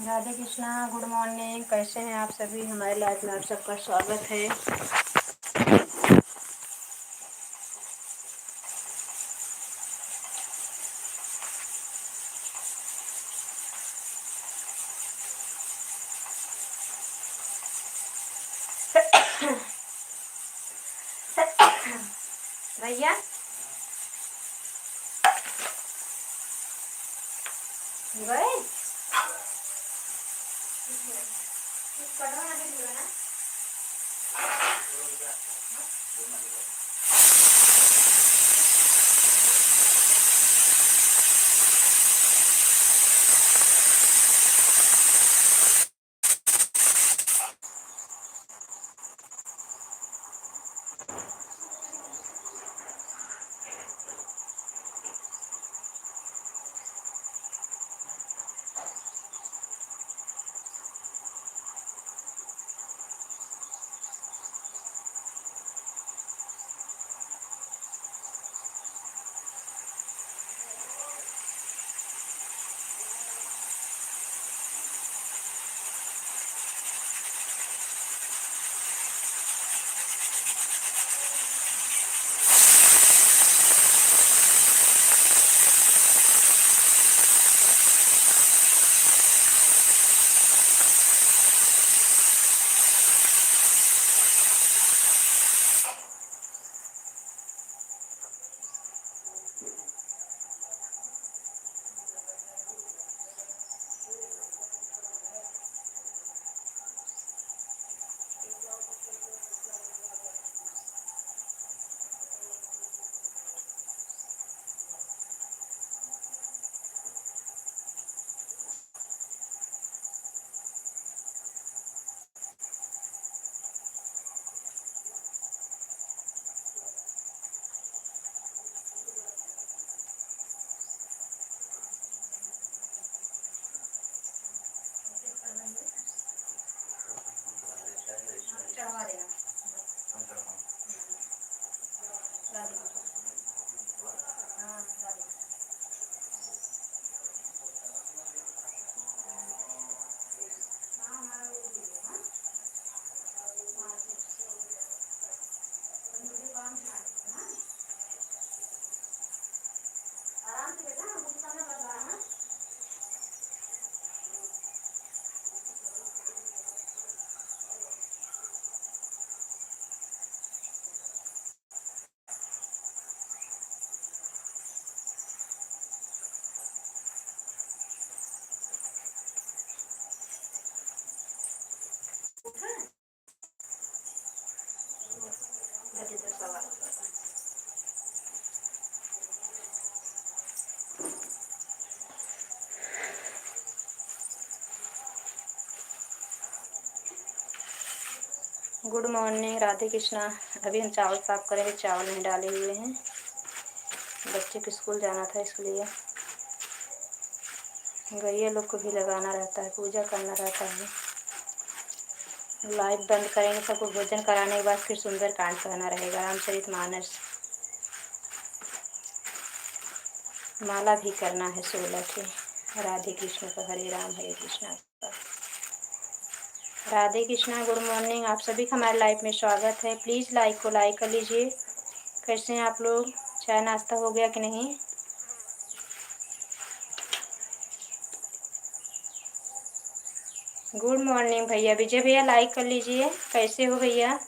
Radhe Krishna, good morning. कैसे हैं आप सभी? हमारे लाइफ में आप सबका स्वागत है। भैया गए गुड मॉर्निंग। राधे कृष्णा। अभी हम चावल साफ कर रहे हैं, चावल नहीं डाले हुए हैं। बच्चे को स्कूल जाना था इसलिए। गैया लोग को भी लगाना रहता है, पूजा करना रहता है। लाइट बंद करेंगे, सबको भोजन कराने के बाद फिर सुंदर कांड कहना रहेगा, रामचरितमानस। माला भी करना है 16 के। राधे कृष्ण का हरे राम हरे कृष्णा। Radhe Krishna, good morning. आप सभी का हमारे लाइफ में स्वागत है। प्लीज़ लाइक को लाइक कर लीजिए। कैसे हैं आप लोग? चाय नाश्ता हो गया कि नहीं? गुड मॉर्निंग भैया। विजय भैया लाइक कर लीजिए। कैसे हो भैया?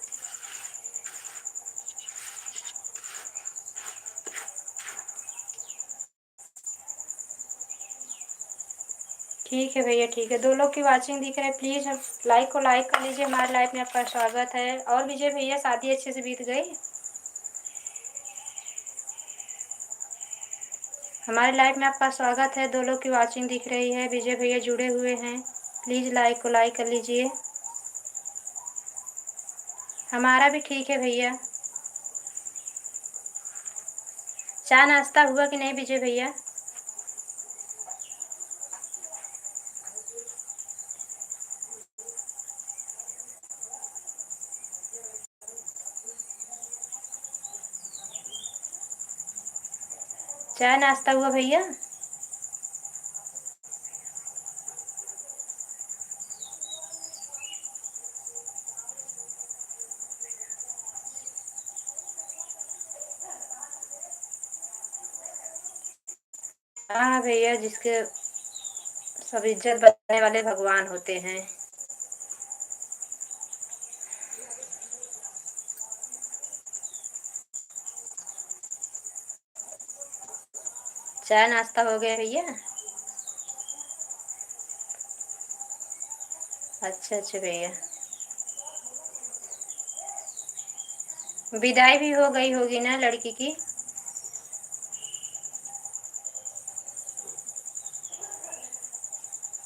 ठीक है भैया, ठीक है। 2 लोग की वाचिंग दिख रहा है। प्लीज़ लाइक को लाइक कर लीजिए। हमारे लाइफ में आपका स्वागत है। और विजय भैया, शादी अच्छे से बीत गई? हमारे लाइफ में आपका स्वागत है। 2 लोग की वाचिंग दिख रही है। विजय भैया जुड़े हुए हैं। प्लीज़ लाइक को लाइक कर लीजिए। हमारा भी ठीक है भैया। चाय नाश्ता हुआ कि नहीं विजय भैया? चाय नाश्ता हुआ भैया? हाँ भैया, जिसके सब इज्जत बचाने वाले भगवान होते हैं। चाय नाश्ता हो गया भैया? अच्छा अच्छा भैया। विदाई भी हो गई होगी ना लड़की की?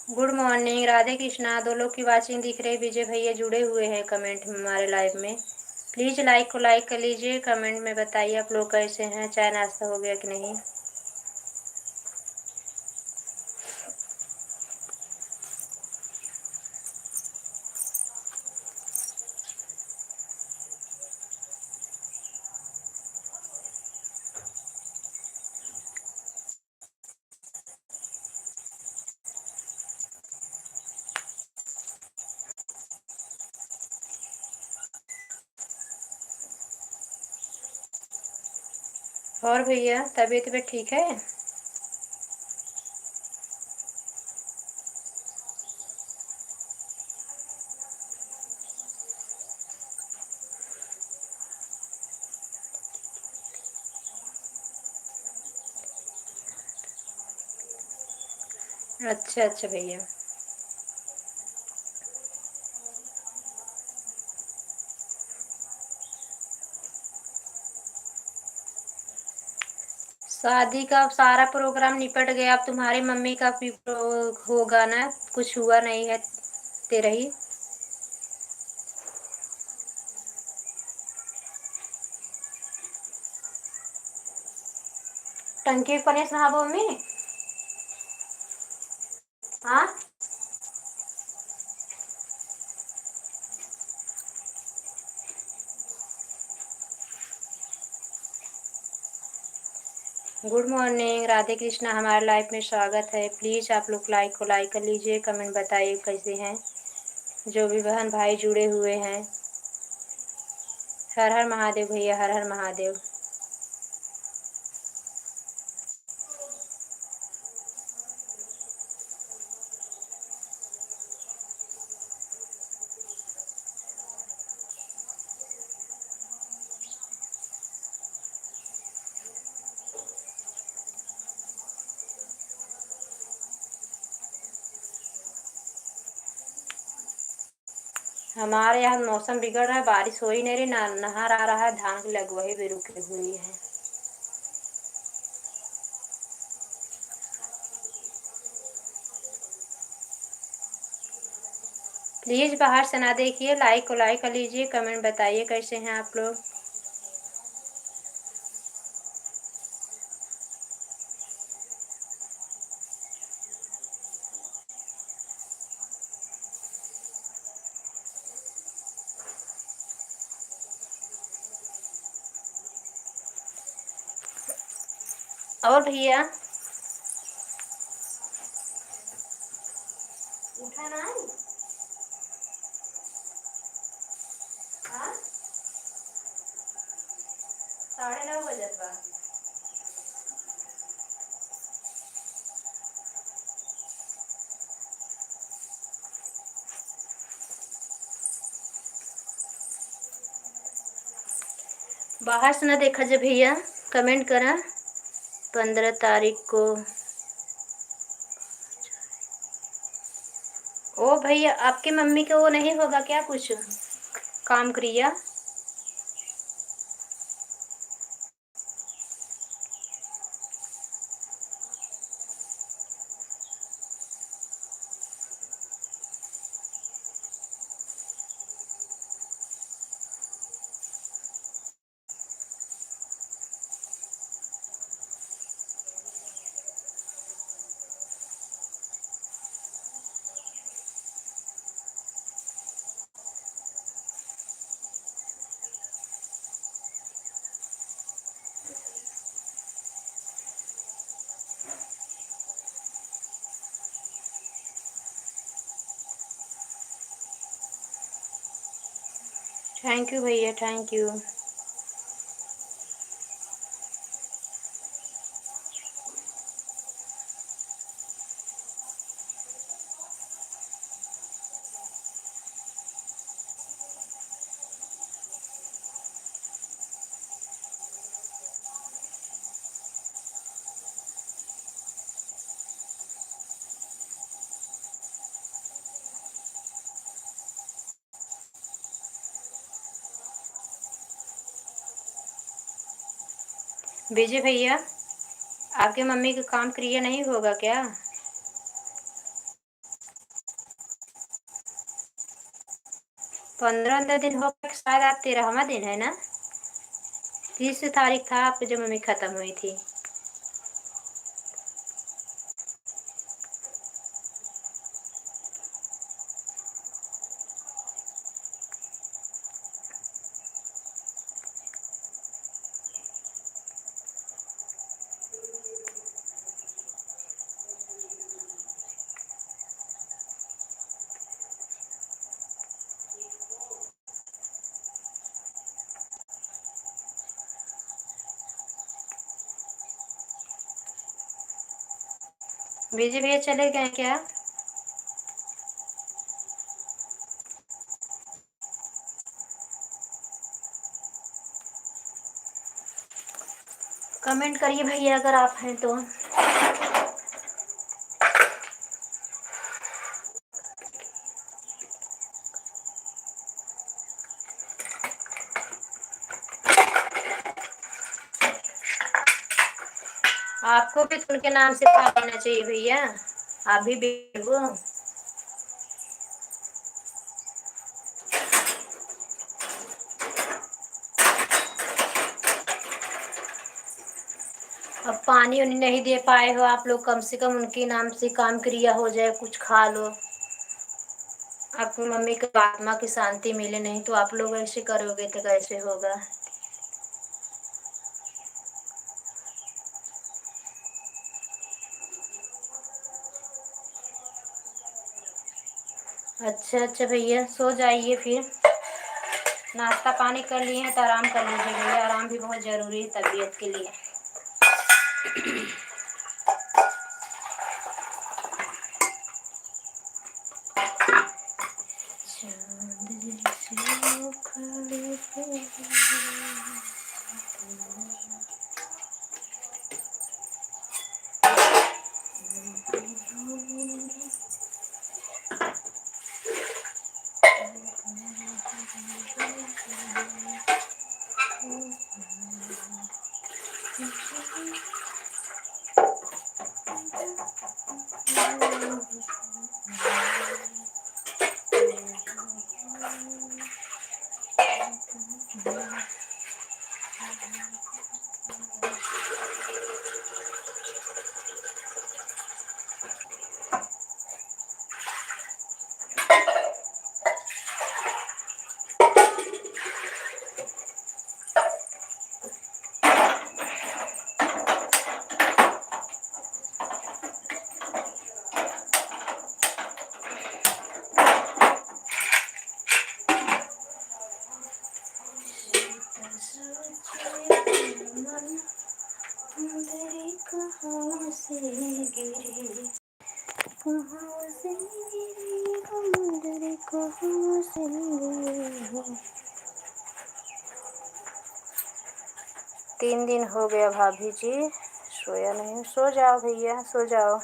Good morning, Radhe Krishna. दो लोग की वाचिंग दिख रही। विजय भैया जुड़े हुए हैं कमेंट में हमारे लाइव में। प्लीज लाइक को लाइक कर लीजिए, कमेंट में बताइए आप लोग कैसे हैं, चाय नाश्ता हो गया कि नहीं। और भैया तबीयत भी ठीक है? अच्छा अच्छा भैया। शादी का सारा प्रोग्राम निपट गया, अब तुम्हारी मम्मी का भी होगा ना? कुछ हुआ नहीं है तेरा ही? टंकी पनीर नहाबो मम्मी? हाँ। Good morning, Radhe Krishna. हमारे लाइफ में स्वागत है। प्लीज आप लोग लाइक को लाइक कर लीजिए, कमेंट बताइए कैसे हैं जो भी बहन भाई जुड़े हुए हैं। हर हर महादेव भैया, हर हर महादेव। हमारे यहाँ मौसम बिगड़ रहा है, बारिश हो ही नहीं रही, ना नहर आ रहा है, धान की लगवाई भी रुकी हुई है। प्लीज बाहर से ना देखिए, लाइक को लाइक कर लीजिए, कमेंट बताइए कैसे हैं आप लोग। और भैया उठा ना? हाँ? 9:30 बजत बा। बाहर से ना देखा जब भैया, कमेंट करा 15 तारीख को। ओ भैया, आपकी मम्मी का वो नहीं होगा क्या कुछ काम क्रिया? थैंक यू भैया, थैंक यू। विजय भैया, आपके मम्मी का काम क्रिया नहीं होगा क्या? 15 दिन हो गए, शायद आज 13वां दिन है ना? 30 तारीख था आपकी जब मम्मी खत्म हुई थी। विजय भैया चले गए क्या? कमेंट करिए भैया अगर आप हैं तो। आपको भी तो उनके नाम से खा लेना चाहिए भैया, आप भी बेगो। अब पानी उन्हें नहीं दे पाए हो आप लोग, कम से कम उनके नाम से काम क्रिया हो जाए, कुछ खा लो, अपनी मम्मी को आत्मा की शांति मिले। नहीं तो आप लोग ऐसे करोगे तो कैसे होगा? अच्छा अच्छा भैया, सो जाइए फिर। नाश्ता पानी कर लिए हैं तो आराम कर लीजिए भैया, आराम भी बहुत ज़रूरी है तबीयत के लिए। कहाँ से गिरी, कहाँ से गिरी बंदर, कहाँ से गिरी। 3 दिन हो गया भाभी जी, सोया नहीं। सो जाओ भैया, सो जाओ।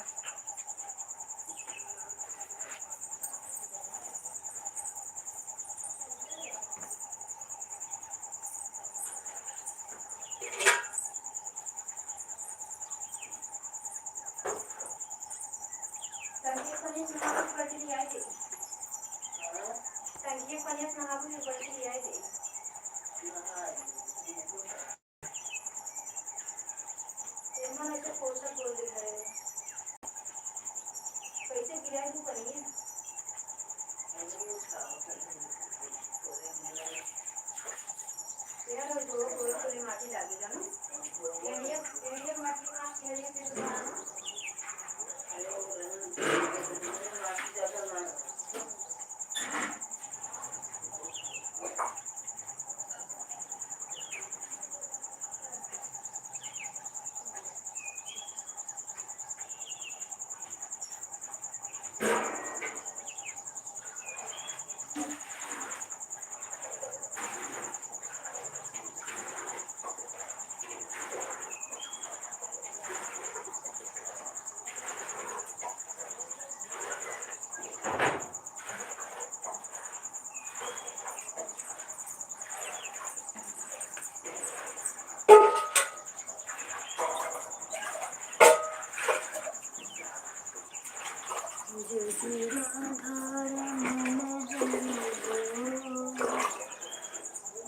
जय राधा रमण हरि बोल,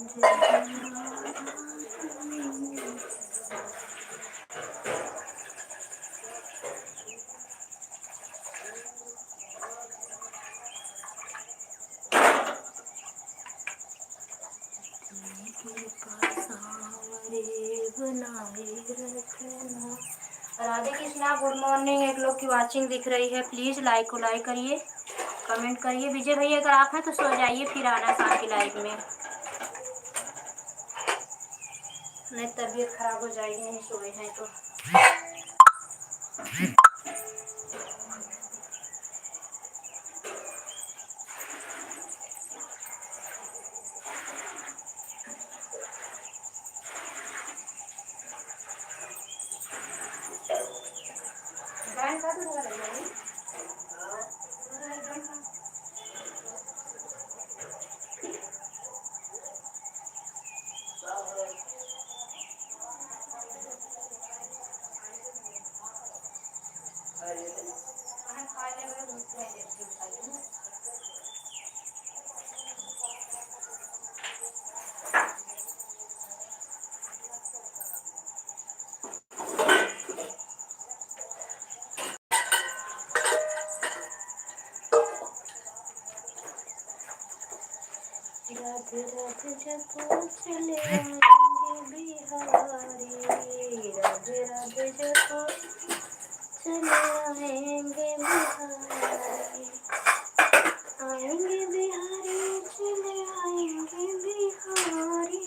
जय सांवरे बनाए रखना। Radhe Krishna, good morning. एक लोग की वाचिंग दिख रही है, प्लीज लाइक को लाइक करिए, कमेंट करिए। विजय भैया अगर आप हैं तो सो जाइए, फिर आना शाम की लाइव में, नहीं तबीयत खराब हो जाएगी नहीं सोए हैं तो। राधे राधे जपो चले आएंगे बिहारी, राधे राधे जपो चले आएंगे बिहारी, आएंगे बिहारी चले आएंगे बिहारी,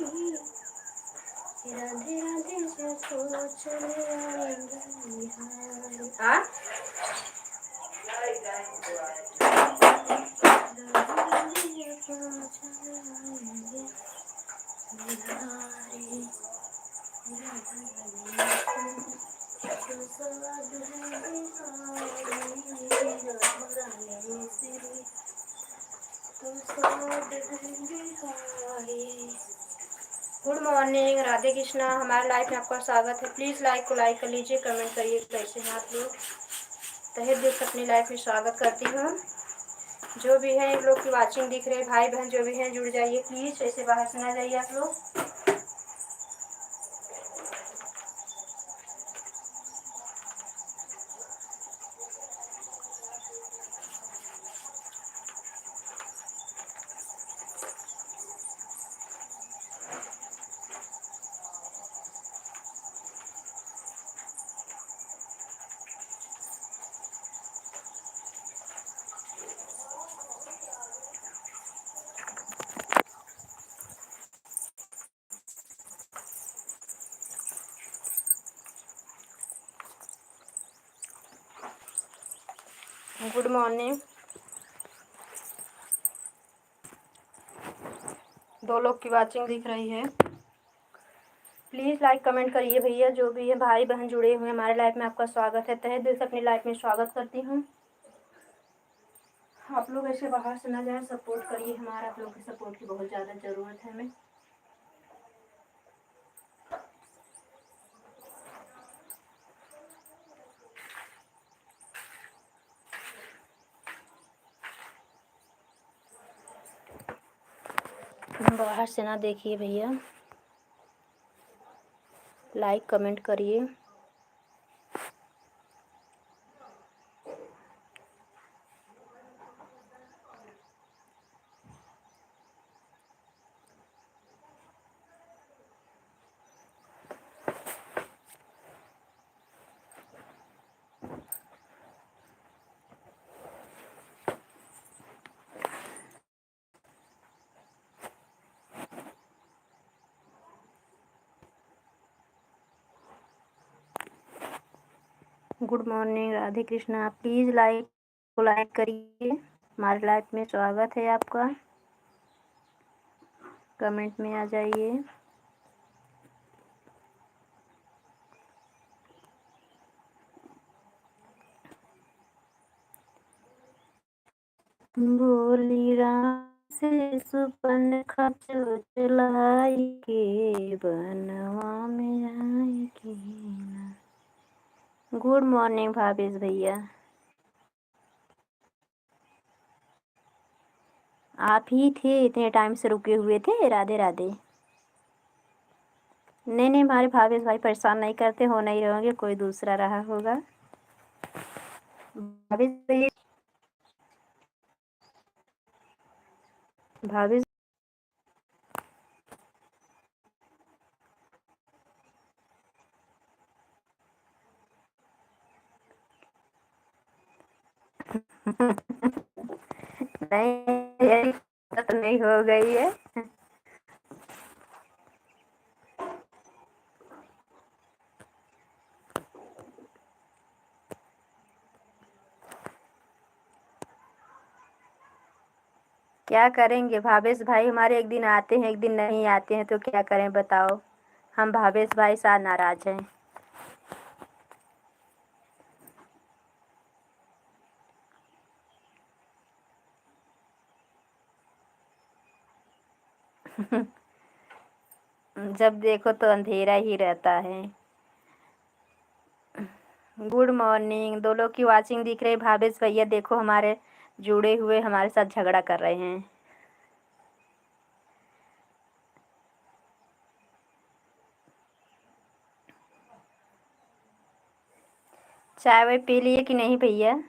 राधे राधे जपो चले आएंगे बिहारी। हाँ गुड मॉर्निंग, राधे कृष्णा। हमारे लाइफ में आपका स्वागत है। प्लीज़ लाइक को लाइक कर लीजिए, कमेंट करिए कैसे हैं आप लोग। तहे दिल से अपनी लाइफ में स्वागत करती हूँ। जो भी है इन लोग की वाचिंग दिख रहे भाई बहन जो भी हैं जुड़ जाइए प्लीज़, ऐसे बाहर से ना जाइए आप लोग। Good morning. दो लोग की वाचिंग दिख रही है, प्लीज़ लाइक कमेंट करिए भैया। जो भी है भाई बहन जुड़े हुए हमारे लाइफ में आपका स्वागत है। तहे दिल से अपनी लाइफ में स्वागत करती हूँ। आप लोग ऐसे बाहर से ना जाए, सपोर्ट करिए हमारा। आप लोग की सपोर्ट की बहुत ज़्यादा ज़रूरत है हमें। बाहर से ना देखिए भैया, लाइक कमेंट करिए। Good morning, Radhe Krishna. Please like को लाइक करिए, हमारे लाइफ में स्वागत है आपका। कमेंट में आ जाइए। बोली राम से सुपन खचो चलाई के, बनवा में आए के ना। गुड मॉर्निंग भावेश भैया। आप ही थे, इतने टाइम से रुके हुए थे। राधे राधे। नहीं नहीं, हमारे भावेश भाई परेशान नहीं करते, हो नहीं रहोगे, कोई दूसरा रहा होगा। भावेश भाई, भावेश नहीं, यही बात नहीं हो गई है। क्या करेंगे, भावेश भाई हमारे एक दिन आते हैं, एक दिन नहीं आते हैं, तो क्या करें बताओ। हम भावेश भाई साथ नाराज हैं। जब देखो तो अंधेरा ही रहता है। Good morning. दो लोग की वाचिंग दिख रही है। भावेश भैया देखो हमारे जुड़े हुए हमारे साथ झगड़ा कर रहे हैं। चाय वाय पी लिए कि नहीं भैया?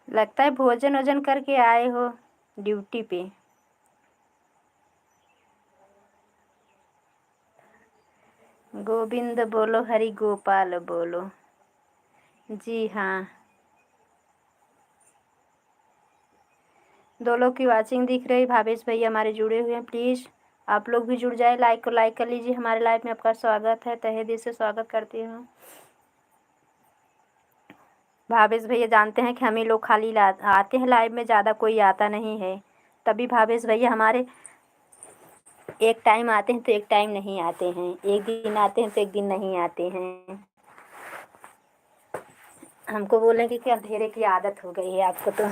लगता है भोजन वोजन करके आए हो ड्यूटी पे। गोविंद बोलो, हरि गोपाल बोलो। जी हाँ। दो लोग की वाचिंग दिख रही। भावेश भैया हमारे जुड़े हुए हैं, प्लीज़ आप लोग भी जुड़ जाए। लाइक को लाइक कर लीजिए। हमारे लाइव में आपका स्वागत है, तहे दिल से स्वागत करती हूँ। भावेश भैया जानते हैं कि हम ही लोग खाली आते हैं लाइव में, ज़्यादा कोई आता नहीं है। तभी भावेश भैया हमारे एक टाइम आते हैं तो एक टाइम नहीं आते हैं, एक दिन आते हैं तो एक दिन नहीं आते हैं। हमको बोलेंगे कि अंधेरे की आदत हो गई है आपको तो।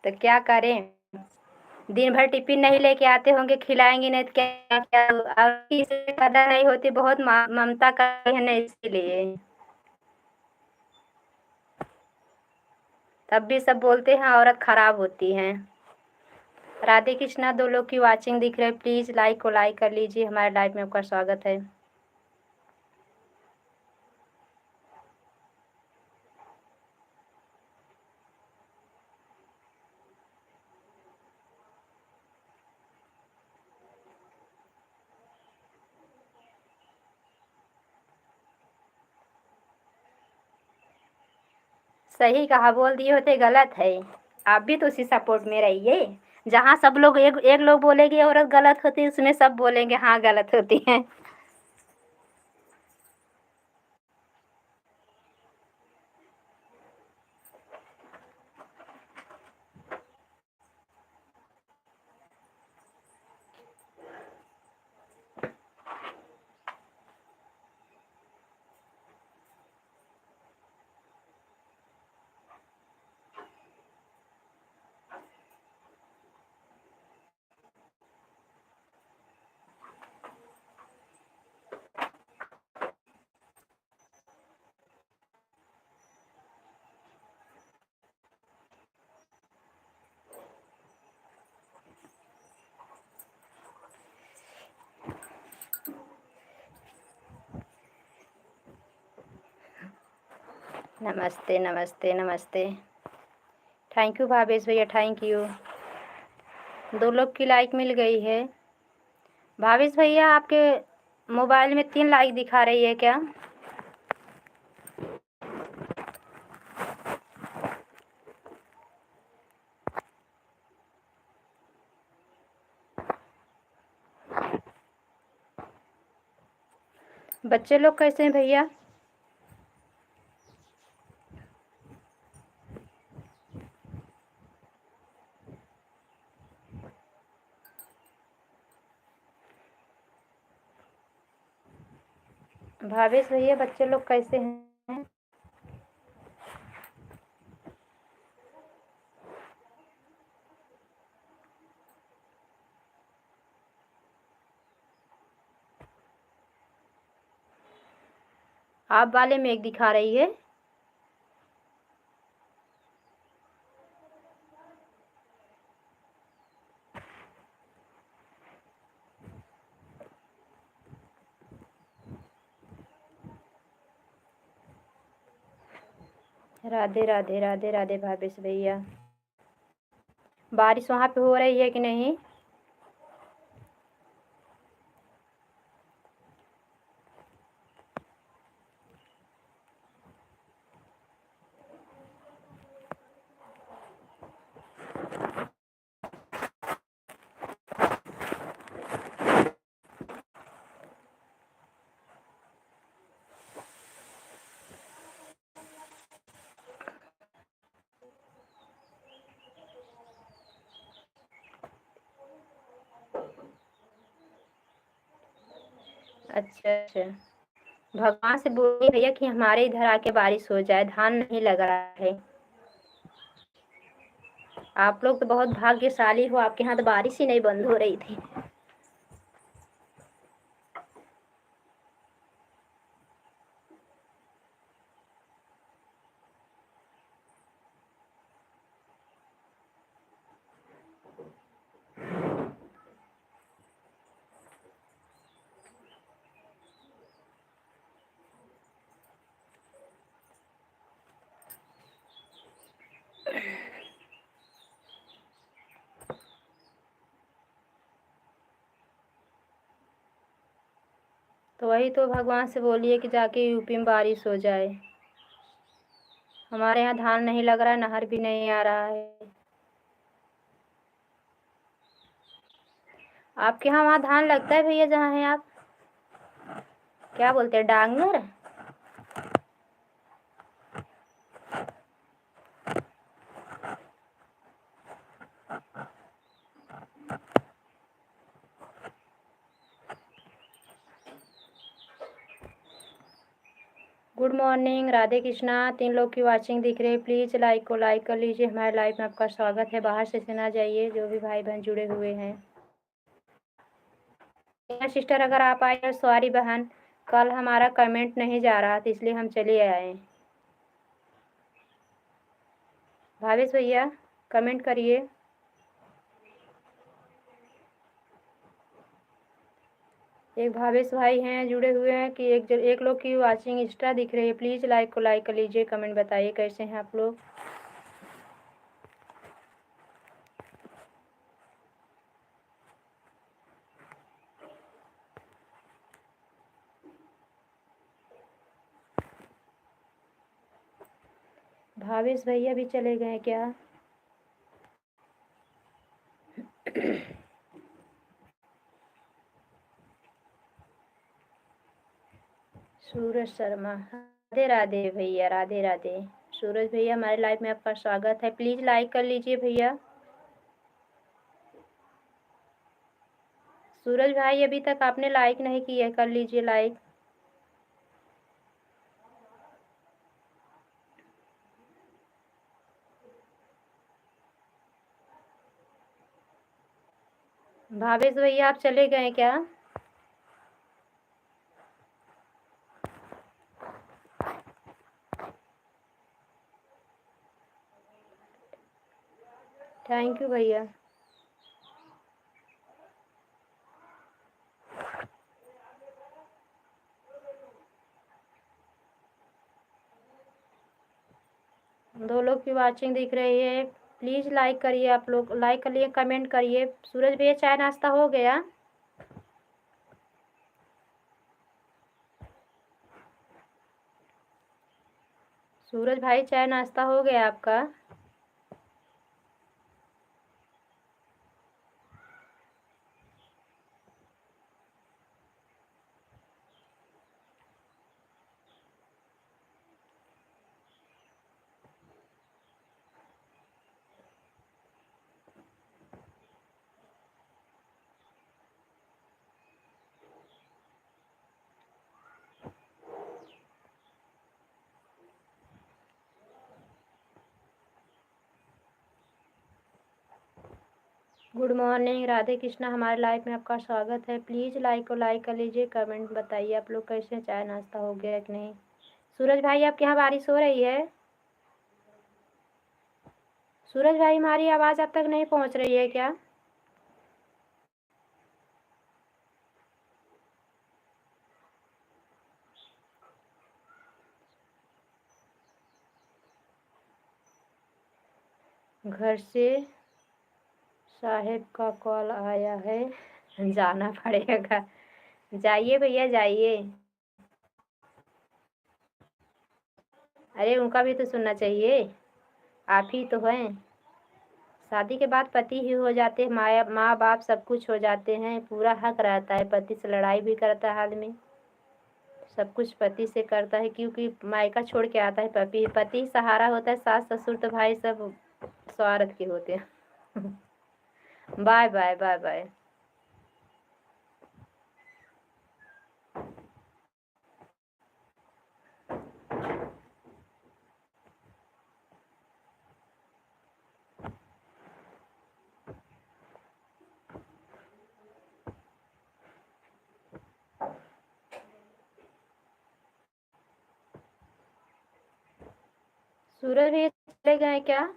तो क्या करें, दिन भर टिफिन नहीं लेके आते होंगे, खिलाएंगे नहीं तो क्या क्या। आपकी से कदर नहीं होती, बहुत ममता करते हैं ना, इसीलिए। तब भी सब बोलते हैं औरत खराब होती है। राधे कृष्णा। दो लोग की वाचिंग दिख रही है, प्लीज़ लाइक को लाइक कर लीजिए। हमारे लाइव में आपका स्वागत है। सही कहा, बोल दिए होते गलत है। आप भी तो उसी सपोर्ट में रहिए। जहाँ सब लोग एक एक लोग बोलेंगे औरत गलत होती है, उसमें सब बोलेंगे हाँ गलत होती है। नमस्ते नमस्ते नमस्ते। थैंक यू भावेश भैया, थैंक यू। दो लोग की लाइक मिल गई है। भावेश भैया आपके मोबाइल में 3 लाइक दिखा रही है क्या? बच्चे लोग कैसे हैं भैया? भावेश भैया बच्चे लोग कैसे हैं? आप वाले मेघ दिखा रही है। राधे राधे राधे राधे भावेश भैया। बारिश वहाँ पे हो रही है कि नहीं? अच्छा अच्छा। भगवान से बोलिए भैया कि हमारे इधर आके बारिश हो जाए, धान नहीं लग रहा है। आप लोग तो बहुत भाग्यशाली हो, आपके यहाँ तो बारिश ही नहीं बंद हो रही थी। तो वही तो भगवान से बोलिए कि जाके यूपी में बारिश हो जाए। हमारे यहाँ धान नहीं लग रहा है, नहर भी नहीं आ रहा है। आपके यहाँ वहाँ धान लगता है भैया जहाँ है आप? क्या बोलते हैं, डांगर? Good morning, Radhe Krishna. 3 लोग की वाचिंग दिख रही है, प्लीज़ लाइक को लाइक कर लीजिए। हमारे लाइव में आपका स्वागत है। बाहर से ना जाइए, जो भी भाई बहन जुड़े हुए हैं। सिस्टर अगर आप आए, सॉरी बहन, कल हमारा कमेंट नहीं जा रहा था इसलिए हम चले आए। भावेश भैया कमेंट करिए। एक भावेश भाई हैं जुड़े हुए हैं कि एक लोग की वाचिंग एक्स्ट्रा दिख रही है, प्लीज़ लाइक को लाइक कर लीजिए। कमेंट बताइए कैसे हैं आप लोग। भावेश भैया भी चले गए क्या? सूरज शर्मा, राधे राधे भैया, राधे राधे। सूरज भैया हमारे लाइव में आपका स्वागत है, प्लीज़ लाइक कर लीजिए भैया। सूरज भाई अभी तक आपने लाइक नहीं किया, कर लीजिए लाइक। भावेश भैया आप चले गए क्या? थैंक यू भैया। दो लोग की वाचिंग दिख रही है, प्लीज़ लाइक करिए। आप लोग लाइक करिए, कमेंट करिए। सूरज भैया चाय नाश्ता हो गया? सूरज भाई चाय नाश्ता हो गया आपका? गुड मॉर्निंग राधे कृष्णा, हमारे लाइव में आपका स्वागत है। प्लीज़ लाइक कर लीजिए, कमेंट बताइए आप लोग कैसे, चाय नाश्ता हो गया कि नहीं। सूरज भाई आपके यहाँ बारिश हो रही है? सूरज भाई हमारी आवाज़ अब तक नहीं पहुँच रही है क्या? घर से साहेब का कॉल आया है, जाना पड़ेगा। जाइए भैया जाइए। अरे उनका भी तो सुनना चाहिए, आप ही तो हैं। शादी के बाद पति ही हो जाते हैं, माँ बाप सब कुछ हो जाते हैं, पूरा हक रहता है। पति से लड़ाई भी करता है आदमी, सब कुछ पति से करता है, क्योंकि मायका छोड़ के आता है। पति पति सहारा होता है, सास ससुर तो भाई सब स्वार्थ के होते हैं। Bye bye bye bye. Suraj भैया चले गए क्या?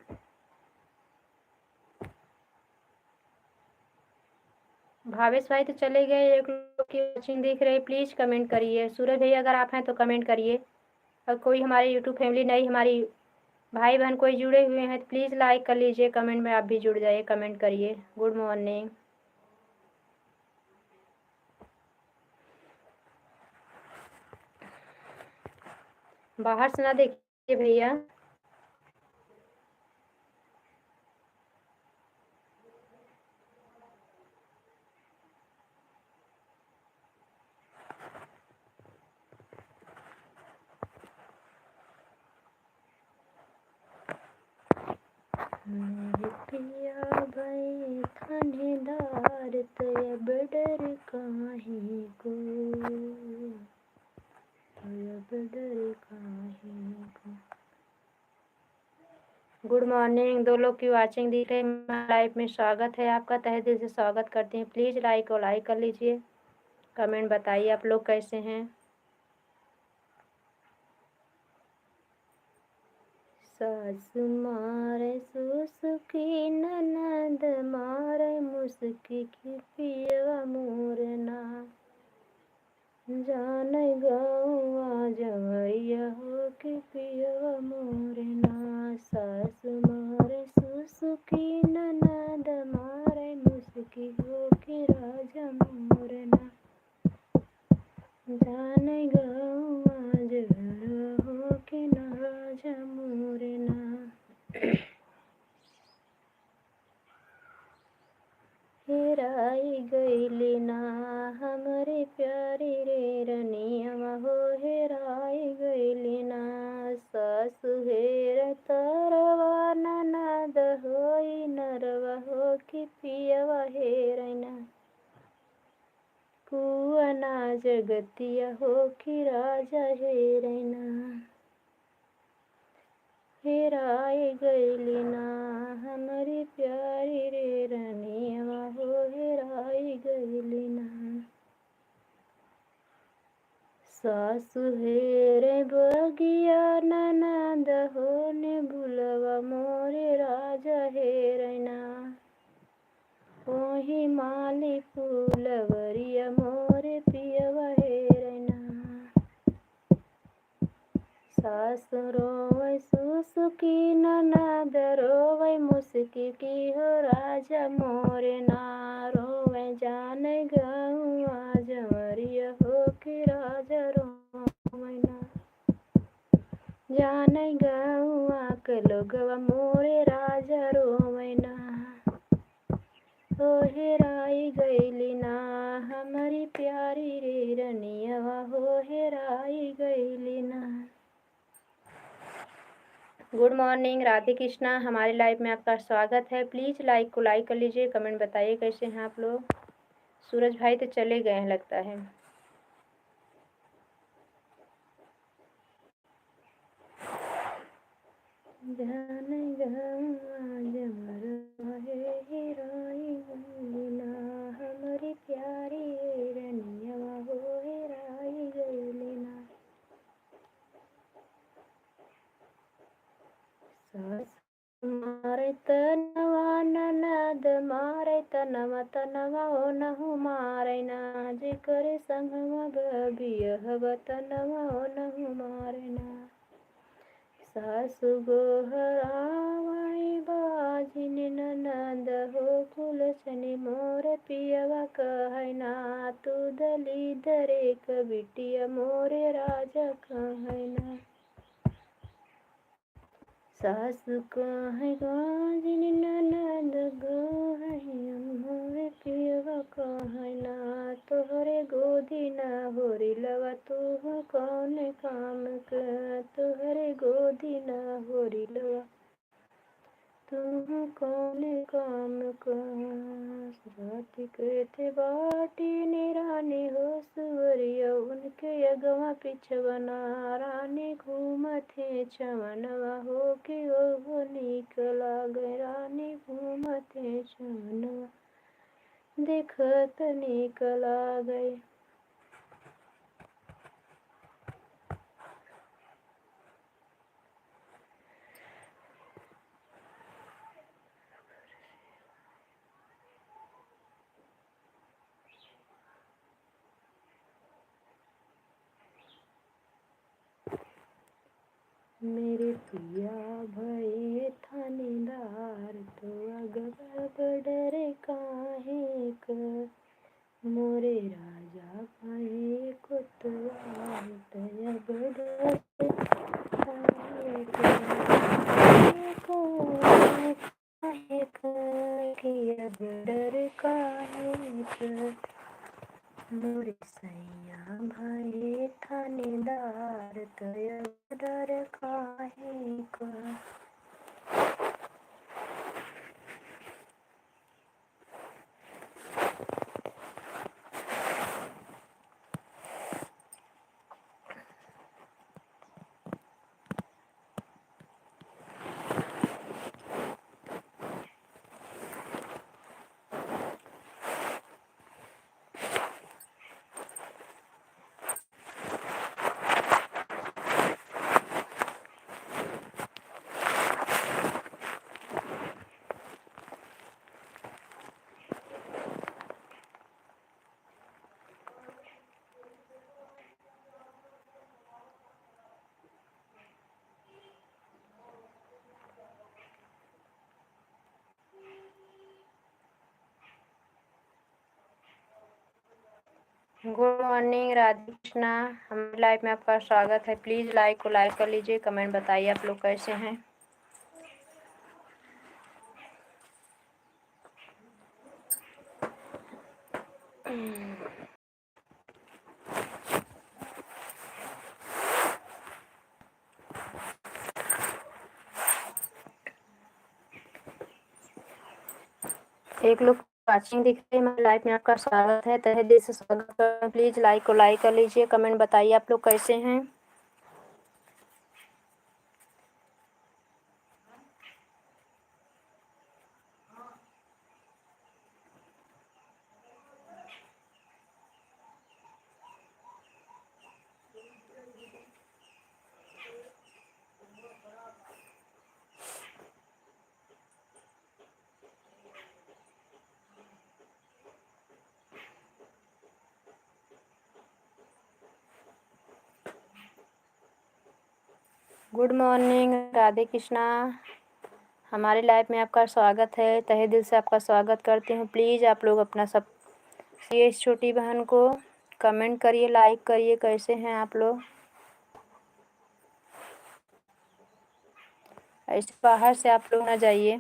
भावेश भाई तो चले गए, एक लोग की वॉचिंग देख रहे हैं। प्लीज़ कमेंट करिए। सूरज भैया अगर आप हैं तो कमेंट करिए। और कोई हमारे यूट्यूब फैमिली नई, हमारी भाई बहन कोई जुड़े हुए हैं तो प्लीज़ लाइक कर लीजिए, कमेंट में आप भी जुड़ जाइए, कमेंट करिए। Good morning. बाहर से ना देखिए भैया। मेरे पिया भई थानेदार तब डर काहे को, तब डर काहे को। Good morning. दो लोग की वाचिंग दिख रही है लाइव में, स्वागत है आपका, तहे दिल से स्वागत करते हैं। प्लीज़ लाइक कर लीजिए, कमेंट बताइए आप लोग कैसे हैं। सास मारे सुसुकी ननद मारे मुस्की की पियवा मोरना, जाने गौआ जवैया हो कि पियवा मोरना। सास मारे सुसुकी ननद मारे मुस्की हो कि राजा मोरना, जाने गौआ जवैया हो कि राजा मोरना। हेराई गईली ना हमरे प्यारी रे रनियवा हो, हेराई गईली ना। सासु हेर तरवा ननद होई नरवा हो कि पियवा हेरैना, कुआना जगतिया हो कि राजा हेरैना। हेराई गईली ना हमारी प्यारी रे रनियवा हो, हेराई गईली ना। सासु हेरे बगिया ननद होने भुलवा मोरे राजा हेरैना, ओही माली फूलवरिया मोरे पियवा हेरैना। सास रोवै सुसुकी ननद रोवै मुस्की की हो राजा मोरे ना, रोवै जाने गौआ जवरिया हो कि राजा रोवै ना, जाने गौआ के लोगवा मोरे राजा रोवै ना। ओ हेराई गईली ना हमारी प्यारी रे रनियवा हो, हेराई गईली ना। गुड मॉर्निंग राधे कृष्णा, हमारे लाइव में आपका स्वागत है। प्लीज़ लाइक कर लीजिए, कमेंट बताइए कैसे हैं आप लोग। सूरज भाई तो चले गए हैं लगता है। जाने गौआ जवरवा हे हेराई तनवा ननद मारै तनवा तनवा ओनहु मारै ना जेकर संगवा बियहवा तनवा ओनहु मारै ना। सासु गोहरावई बाजिन ननद हो कुलछनी मोर पियवा कहै ना तू दलीदर एक बिटिया मोरे राजा कहै ना। सासु कहै बाजिन ननद गोहैया मोर पियवा कहै ना तोहरे गोदी ना होरिलवा तू कौन काम का तोहरे गोदी ना होरिलवा तू कौन काम का। राति कहते बाटी निरानी हो सुवरिया उनके अगवा पिछवना रानी घूमथे चवनवा हो के ओहो निकला गए रानी घूमथे चवनवा देखत निकला गए। मेरे पिया भये थानेदार तो अगवा बडरे काहे का मोरे राजा भये कोतवाल तया बडरे काहे का किया बडरे काहे का मोरे सैया भये थानेदार तया बडरे काहे का। गुड मॉर्निंग राधे कृष्णा, हमारे लाइव में आपका स्वागत है। प्लीज़ लाइक को लाइक कर लीजिए, कमेंट बताइए आप लोग कैसे हैं। एक लोग वाचिंग दिख रही है, लाइव में आपका स्वागत है, तहे दिल से स्वागत करें। प्लीज़ लाइक को लाइक कर लीजिए, कमेंट बताइए आप लोग कैसे हैं। गुड मॉर्निंग राधे कृष्णा, हमारे लाइव में आपका स्वागत है, तहे दिल से आपका स्वागत करती हूँ। प्लीज़ आप लोग अपना सब ये इस छोटी बहन को कमेंट करिए, लाइक करिए, कैसे हैं आप लोग। ऐसे बाहर से आप लोग ना जाइए।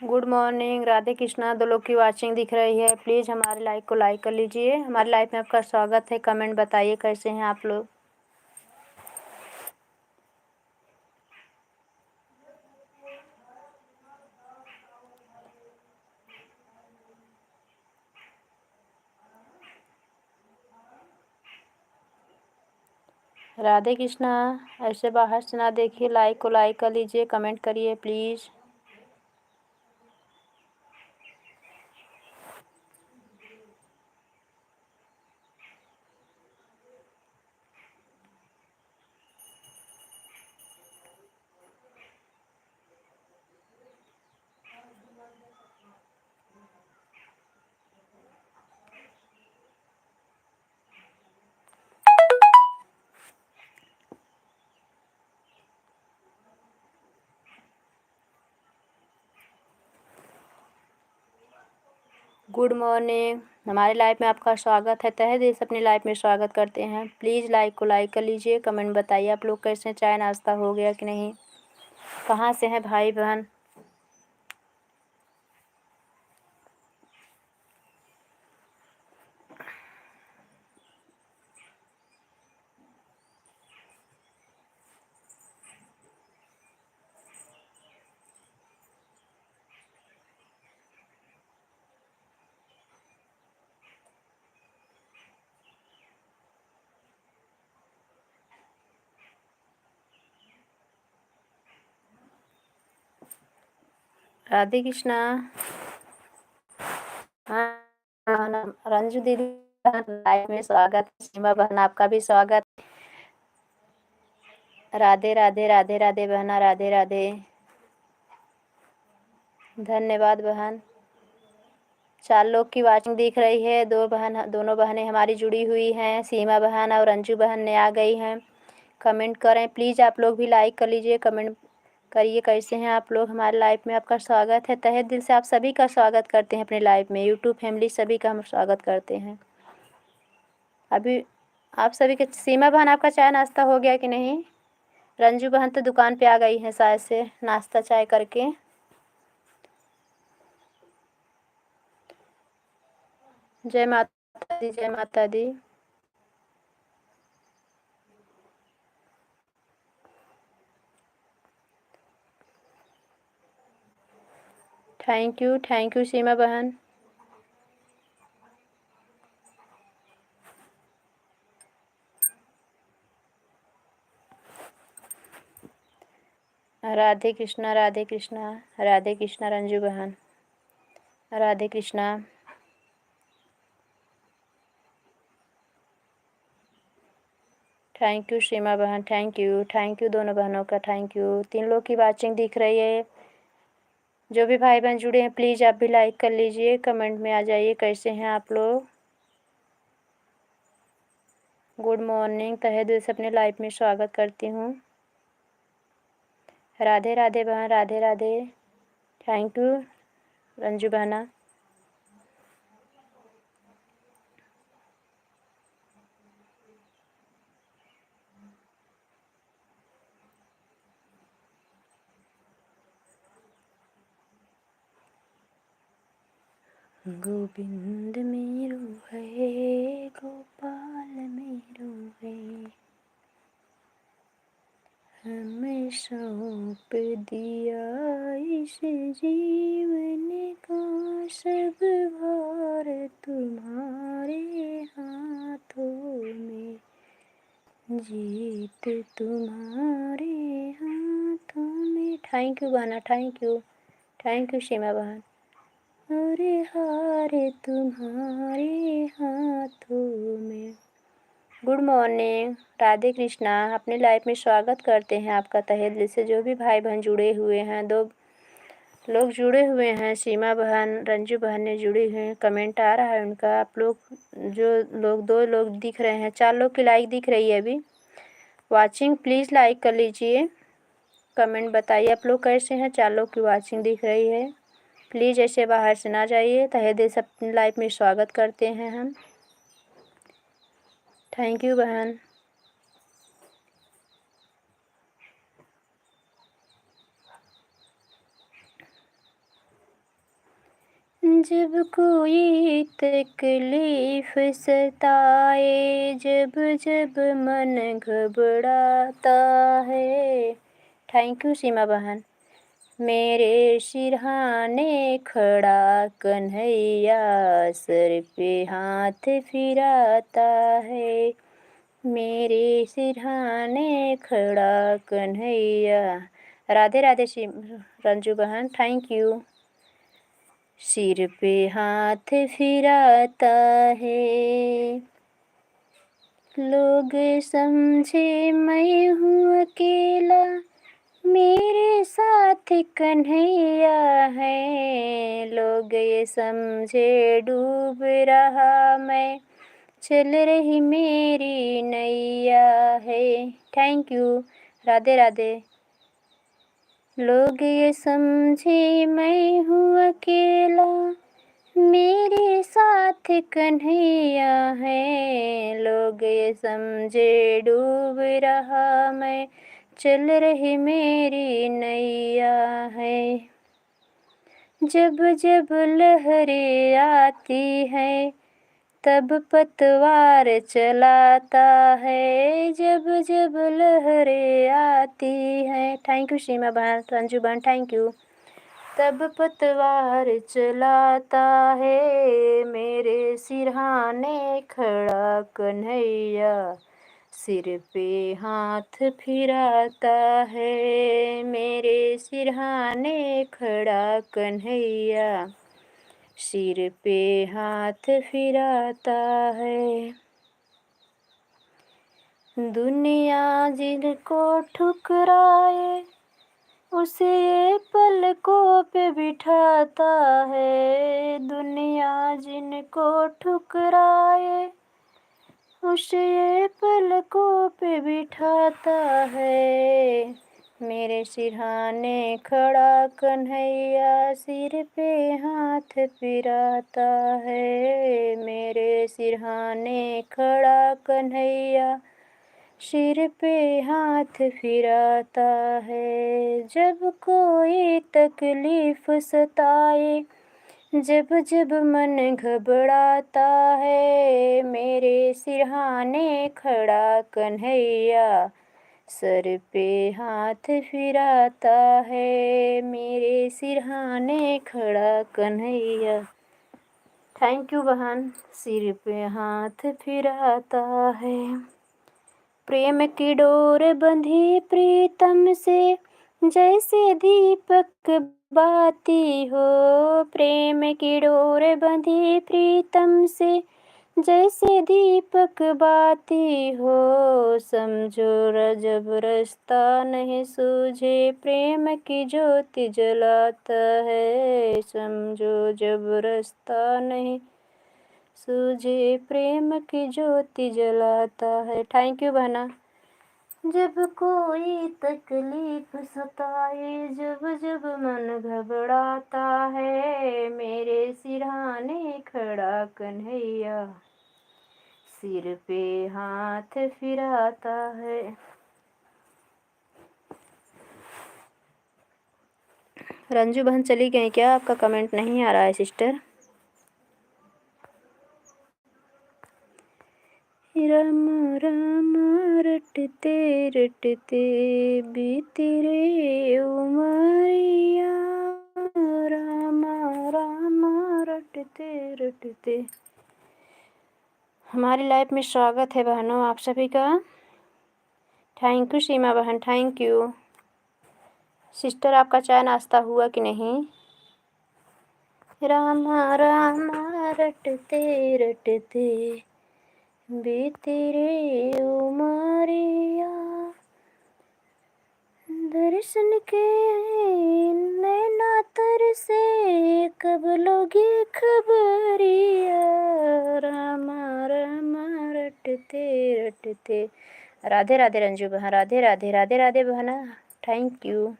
Good morning, Radhe Krishna. 2 लोग की वाचिंग दिख रही है। प्लीज़ हमारे लाइक को लाइक कर लीजिए। हमारी लाइफ में आपका स्वागत है। कमेंट बताइए कैसे हैं आप लोग। राधे कृष्णा। ऐसे बाहर से ना देखिए, लाइक को लाइक कर लीजिए, कमेंट करिए प्लीज़। गुड मॉर्निंग, हमारे लाइफ में आपका स्वागत है। तहे दिल से अपनी लाइफ में स्वागत करते हैं। प्लीज़ लाइक को लाइक कर लीजिए, कमेंट बताइए आप लोग कैसे हैं, चाय नाश्ता हो गया कि नहीं, कहाँ से हैं भाई बहन। राधे कृष्णा। हाँ, रंजू दीदी लाइव में स्वागत। सीमा बहन आपका भी स्वागत। राधे राधे राधे राधे बहना, राधे राधे। धन्यवाद बहन। 4 लोग की वाचिंग दिख रही है। दोनों बहनें हमारी जुड़ी हुई हैं। सीमा बहन और रंजू बहन ने आ गई हैं। कमेंट करें प्लीज़। आप लोग भी लाइक कर लीजिए, कमेंट करिए कैसे हैं आप लोग। हमारे लाइफ में आपका स्वागत है। तहे दिल से आप सभी का स्वागत करते हैं अपने लाइफ में। यूट्यूब फैमिली सभी का हम स्वागत करते हैं। अभी आप सभी के सीमा बहन आपका चाय नाश्ता हो गया कि नहीं? रंजू बहन तो दुकान पे आ गई हैं शायद से नाश्ता चाय करके। जय माता दी, जय माता दी। थैंक यू सीमा बहन। राधे कृष्णा, राधे कृष्णा, राधे कृष्णा रंजू बहन, राधे कृष्णा। थैंक यू सीमा बहन, थैंक यू दोनों बहनों का थैंक यू। 3 लोग की वाचिंग दिख रही है। जो भी भाई बहन जुड़े हैं प्लीज़ आप भी लाइक कर लीजिए, कमेंट में आ जाइए कैसे हैं आप लोग। गुड मॉर्निंग, तहे दिल से अपने लाइफ में स्वागत करती हूँ। राधे राधे बहन, राधे राधे। थैंक यू रंजू बहना। गोविंद मेरो है, गोपाल मेरो है, हमें सौंप दिया इस जीवन का सब भार तुम्हारे हाथों में, जीत तुम्हारे हाथों में। थैंक यू बहना, थैंक यू सीमा बहन। अरे हार तुम्हारे हाथों में। Good morning, Radhe Krishna. अपनी लाइफ में स्वागत करते हैं आपका तहे दिल से। जो भी भाई बहन जुड़े हुए हैं, 2 लोग जुड़े हुए हैं, सीमा बहन रंजू बहन ने जुड़ी हुई हैं। कमेंट आ रहा है उनका। आप लोग जो लोग 2 लोग दिख रहे हैं, 4 लोग की लाइक दिख रही है अभी वाचिंग। प्लीज़ लाइक कर लीजिए, कमेंट बताइए आप लोग कैसे हैं। 4 लोग की वाचिंग दिख रही है। प्लीज़ ऐसे बाहर से ना जाइए। तहे दिल से अपनी लाइफ में स्वागत करते हैं हम। थैंक यू बहन। जब कोई तकलीफ सताए, जब जब मन घबराता है। थैंक यू सीमा बहन। मेरे सिरहाने खड़ा कन्हैया, सर पे हाथ फिराता है। मेरे सिरहाने खड़ा कन्हैया। राधे राधे रंजू बहन, थैंक यू। सिर पे हाथ फिराता है, लोग समझे मैं हूँ अकेला, मेरे साथ कन्हैया है। लोग ये समझे डूब रहा मैं, चल रही मेरी नैया है। Thank you. राधे राधे। लोग ये समझे मैं हूँ अकेला, मेरे साथ कन्हैया है। लोग ये समझे डूब रहा मैं, चल रही मेरी नैया है। जब जब लहरें आती है, तब पतवार चलाता है। जब जब लहरें आती हैं, थैंक यू सीमा बहन, रंजू बहन, थैंक यू। तब पतवार चलाता है, मेरे सिरहाने खड़ा कन्हैया, सिर पे हाथ फिराता है। मेरे सिरहाने खड़ा कन्हैया, सिर पे हाथ फिराता है। दुनिया जिनको ठुकराए, उसे ये पलकों पे बिठाता है। दुनिया जिनको ठुकराए, उसे ये पलकों पे बिठाता है। मेरे सिरहाने खड़ा कन्हैया, सिर पे हाथ फिराता है। मेरे सिरहाने खड़ा कन्हैया, सिर पे हाथ फिराता है। जब कोई तकलीफ सताए, जब जब मन घबराता है, मेरे सिरहाने खड़ा कन्हैया, सर पे हाथ फिराता है। मेरे सिरहाने खड़ा कन्हैया, थैंक यू बहन। सिर पे हाथ फिराता है। प्रेम की डोर बंधी प्रीतम से, जैसे दीपक बाती हो। प्रेम की डोर बंधी प्रीतम से, जैसे दीपक बाती हो। समझो जब रास्ता नहीं सूझे, प्रेम की ज्योति जलाता है। समझो जब रास्ता नहीं सूझे, प्रेम की ज्योति जलाता है। थैंक यू बहना। जब कोई तकलीफ सताए, जब जब मन घबराता है, मेरे सिरहाने खड़ा कन्हैया, सिर पे हाथ फिराता है। रंजू बहन चली गई क्या? आपका कमेंट नहीं आ रहा है सिस्टर। राम राम रटते रटते बीती रे उमरिया, राम राम रटते रटते। हमारी लाइफ में स्वागत है बहनों आप सभी का। थैंक यू सीमा बहन, थैंक यू। सिस्टर आपका चाय नाश्ता हुआ कि नहीं? राम राम रटते रटते बीती रे उमरिया, दर्शन के नैना तरसे, कब लोगे खबरिया। राम राम रटते रटते। राधे राधे रंजू बहन, राधे राधे, राधे राधे बहना, थैंक यू।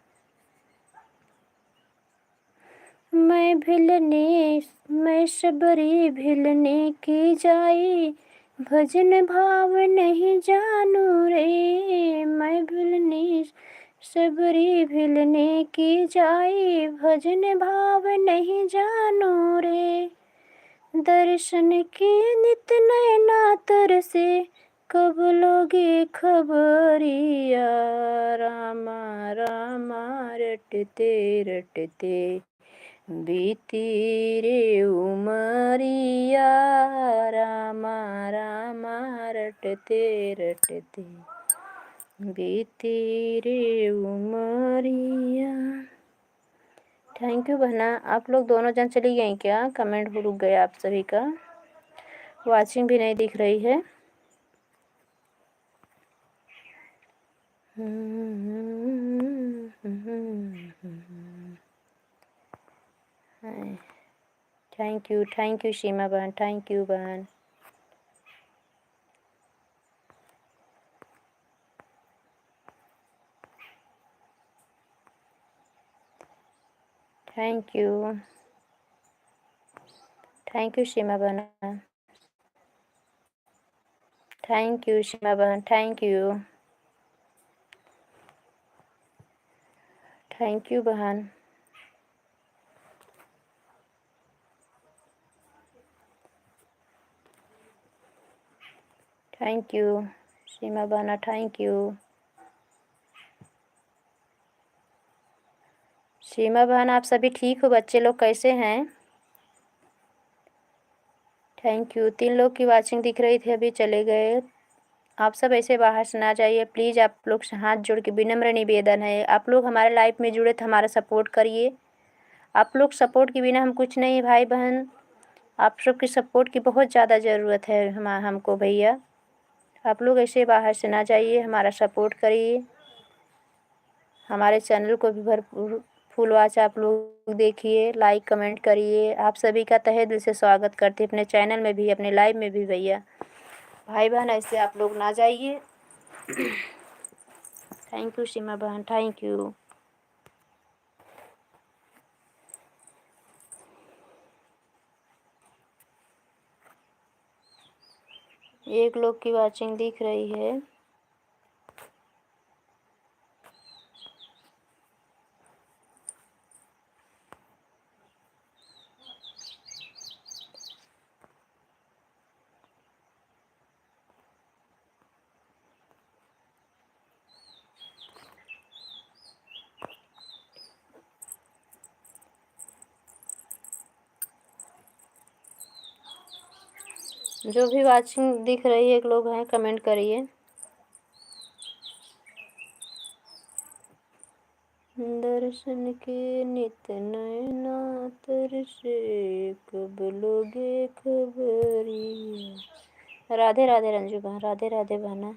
मैं भिलने, मैं शबरी भिलने की जाई, भजन भाव नहीं जानू रे। मैं भिलने सबरी भिलने की जाई, भजन भाव नहीं जानो रे। दर्शन के नित नयना तरसे, कब लोगे खबरिया। रामा रामा रटते रटते, बीती रे उमरिया। रामा रामा रटते रटते, बीती रे उमरिया। थैंक यू बहना। आप लोग दोनों जन चली गई क्या? कमेंट रुक गया आप सभी का, वाचिंग भी नहीं दिख रही है। थैंक यू सीमा बहन, थैंक यू बहन। थैंक यू सीमा बहन, थैंक यू सीमा बहन, थैंक यू बहन। थैंक यू सीमा बहना, थैंक यू सीमा बहन। आप सभी ठीक हो? बच्चे लोग कैसे हैं? Thank you. 3 लोग की वाचिंग दिख रही थी, अभी चले गए। आप सब ऐसे बाहर से ना जाइए प्लीज़। आप लोग से हाथ जोड़ के विनम्र निवेदन है, आप लोग हमारे लाइफ में जुड़े तो हमारा सपोर्ट करिए। आप लोग सपोर्ट के बिना हम कुछ नहीं भाई बहन। आप सबकी सपोर्ट की बहुत ज़्यादा ज़रूरत है हमको भैया। आप लोग ऐसे बाहर से ना जाइए, हमारा सपोर्ट करिए। हमारे चैनल को भी भरपूर फुल वॉच आप लोग देखिए, लाइक कमेंट करिए। आप सभी का तहे दिल से स्वागत करते अपने चैनल में भी, अपने लाइव में भी भैया। भाई बहन ऐसे आप लोग ना जाइए। थैंक यू सीमा बहन, थैंक यू। एक लोग की वाचिंग दिख रही है। जो भी वाचिंग दिख रही है एक लोग हैं, कमेंट करिए। दर्शन के नित नयना तरसे, कब लोगे खबरिया। राधे राधे रंजू बहन, राधे राधे बहना।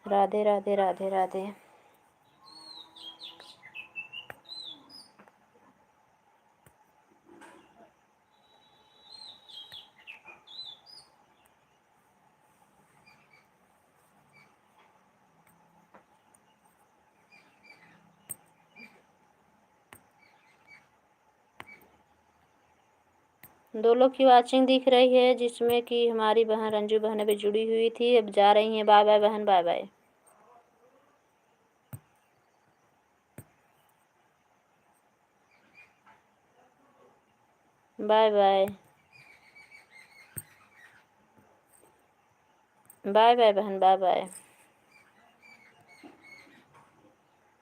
राधे राधे राधे राधे। दो लोग की वाचिंग दिख रही है, जिसमें कि हमारी बहन रंजू बहन अभी जुड़ी हुई थी, अब जा रही हैं। बाय बाय बहन, bye bye. Bye bye, bye bye बहन, बाय बाय।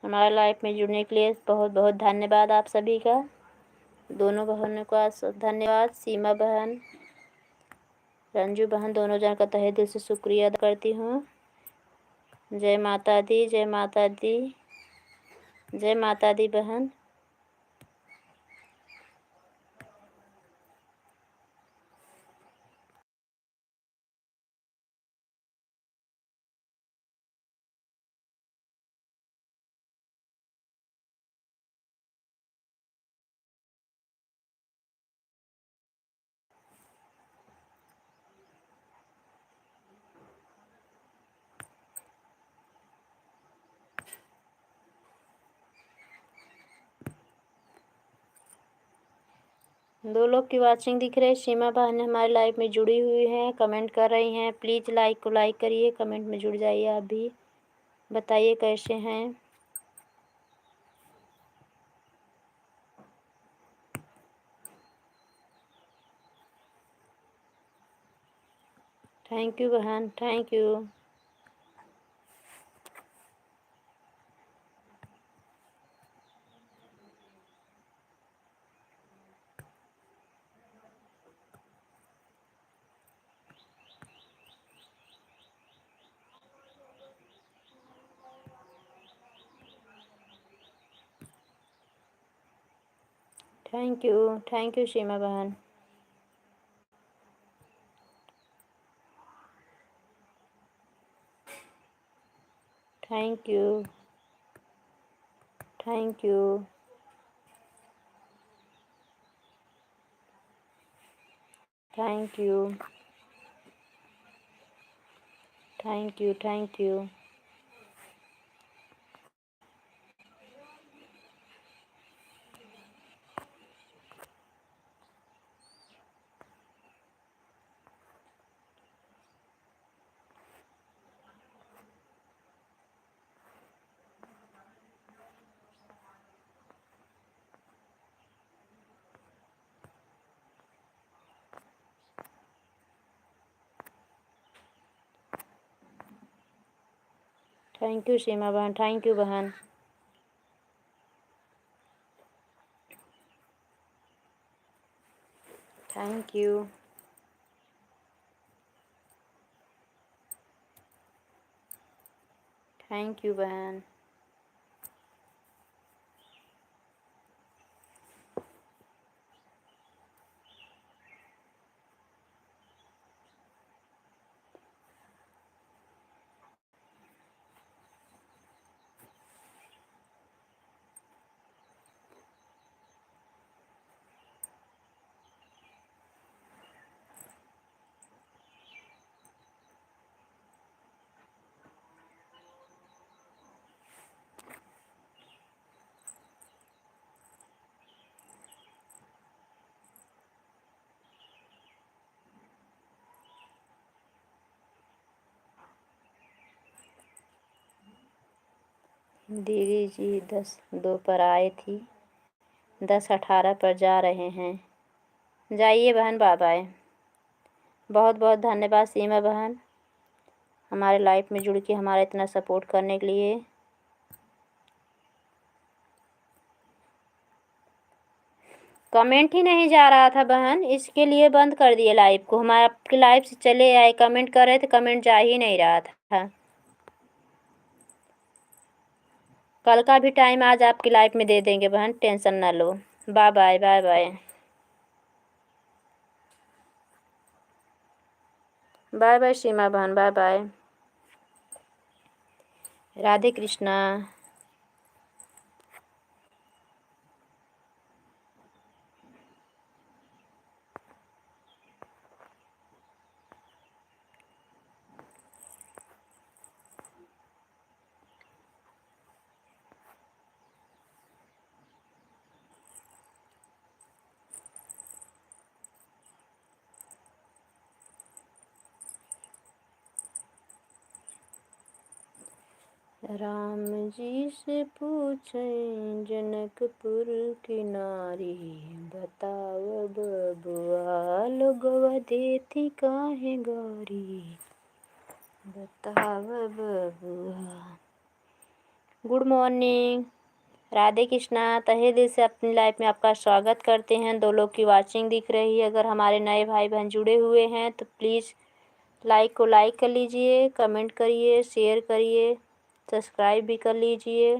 हमारे लाइफ में जुड़ने के लिए बहुत बहुत धन्यवाद आप सभी का। दोनों बहनों का धन्यवाद। सीमा बहन, रंजू बहन, दोनों जन का तहे दिल से शुक्रिया अदा करती हूँ। जय माता दी, जय माता दी, जय माता दी बहन। 2 लोग की वाचिंग दिख रही है। सीमा बहन हमारे लाइव में जुड़ी हुई हैं, कमेंट कर रही हैं। प्लीज़ लाइक को लाइक करिए, कमेंट में जुड़ जाइए। आप भी बताइए कैसे हैं। थैंक यू बहन, thank you. Thank you Seema बहन। Thank you, thank you, thank you, thank you, thank you. Thank you Seema बहन, थैंक यू बहन। थैंक यू, थैंक यू बहन। दीदी जी 10-2 पर आए थी, 10-18 पर जा रहे हैं। जाइए बहन, बाय बाय। बहुत बहुत धन्यवाद सीमा बहन, हमारे लाइफ में जुड़ के हमारा इतना सपोर्ट करने के लिए। कमेंट ही नहीं जा रहा था बहन, इसके लिए बंद कर दिए लाइव को। हमारे आपके लाइव से चले आए, कमेंट कर रहे थे, कमेंट जा ही नहीं रहा था। कल का भी टाइम आज आपकी लाइफ में दे देंगे बहन, टेंशन ना लो। Bye bye, bye bye, bye bye Seema बहन, बाय बाय। राधे कृष्णा। राम जी से पूछे जनकपुर की नारी, बताव बबुआ लोगवा देती काहे गारी, बताव बबुआ। Good morning, Radhe Krishna. तहे दिल से अपनी लाइफ में आपका स्वागत करते हैं। 2 लोग की वाचिंग दिख रही है। अगर हमारे नए भाई बहन जुड़े हुए हैं तो प्लीज़ लाइक को लाइक कर लीजिए, कमेंट करिए, शेयर करिए, सब्सक्राइब भी कर लीजिए।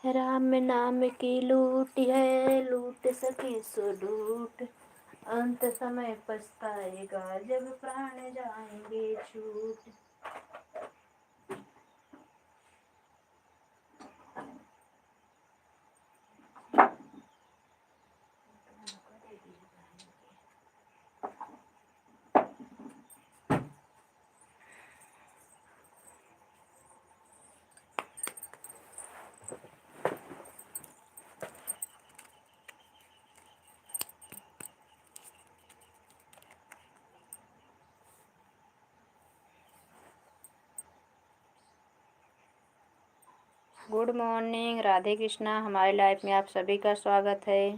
राम नाम की लूट है, लूट सके सो लूट, अंत समय पछताएगा जब प्राण जाएंगे छूट। Good morning, Radhe Krishna. हमारे लाइफ में आप सभी का स्वागत है।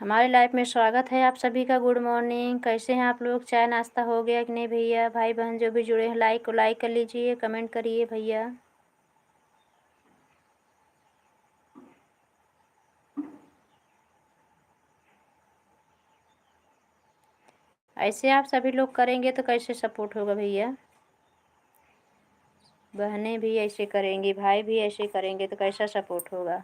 हमारे लाइफ में स्वागत है आप सभी का। Good morning. कैसे हैं आप लोग? चाय नाश्ता हो गया कि नहीं भैया? भाई बहन जो भी जुड़े हैं लाइक कर लीजिए, कमेंट करिए भैया। ऐसे आप सभी लोग करेंगे तो कैसे सपोर्ट होगा भैया? बहनें भी ऐसे करेंगी, भाई भी ऐसे करेंगे तो कैसा सपोर्ट होगा?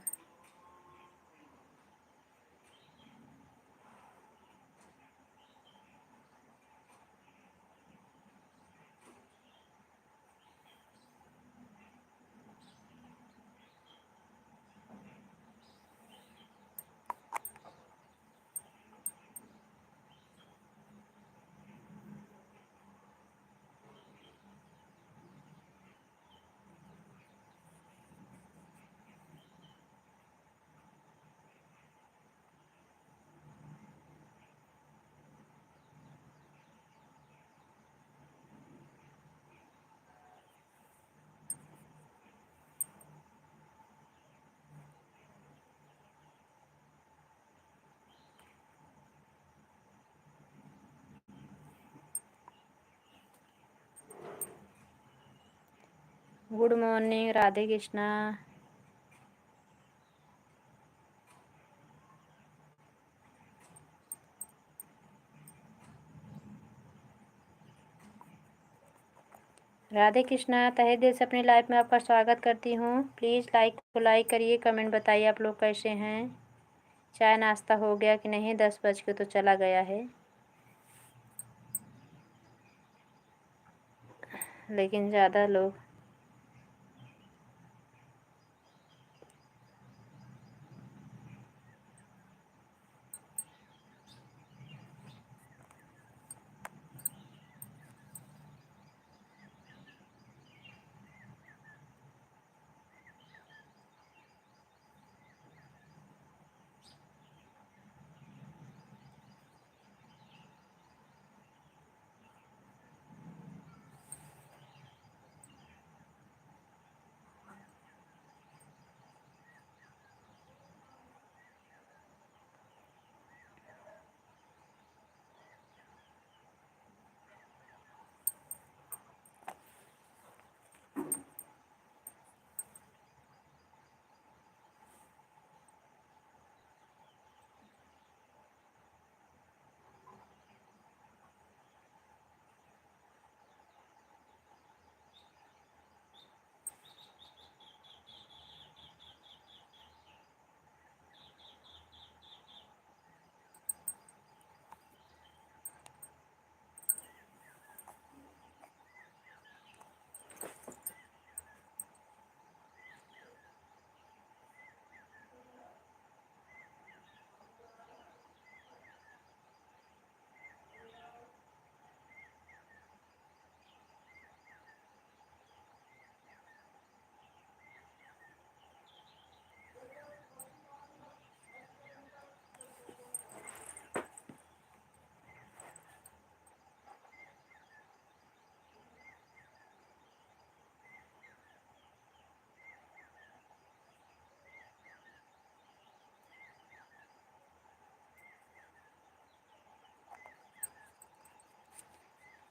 Good morning, Radhe Krishna. राधे कृष्णा। तहे दिल से अपनी लाइफ में आपका स्वागत करती हूँ। प्लीज़ लाइक करिए, कमेंट बताइए आप लोग कैसे हैं। चाय नाश्ता हो गया कि नहीं? 10 बज के तो चला गया है, लेकिन ज़्यादा लोग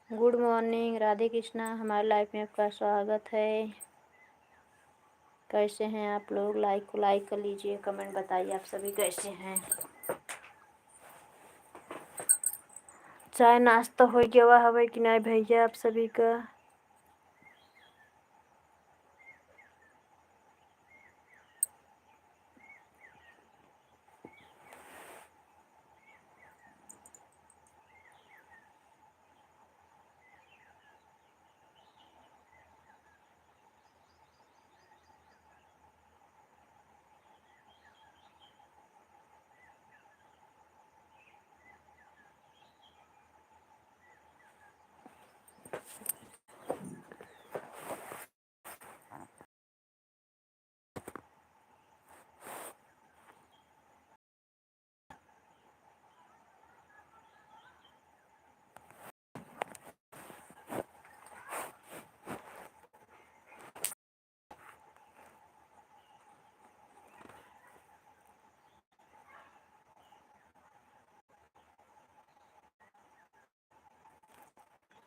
गुड मॉर्निंग, राधे कृष्णा। हमारे लाइफ में आपका स्वागत है। कैसे हैं आप लोग? लाइक कर लीजिए, कमेंट बताइए आप सभी कैसे हैं। चाय नाश्ता हो गया हवे कि नहीं भैया आप सभी का?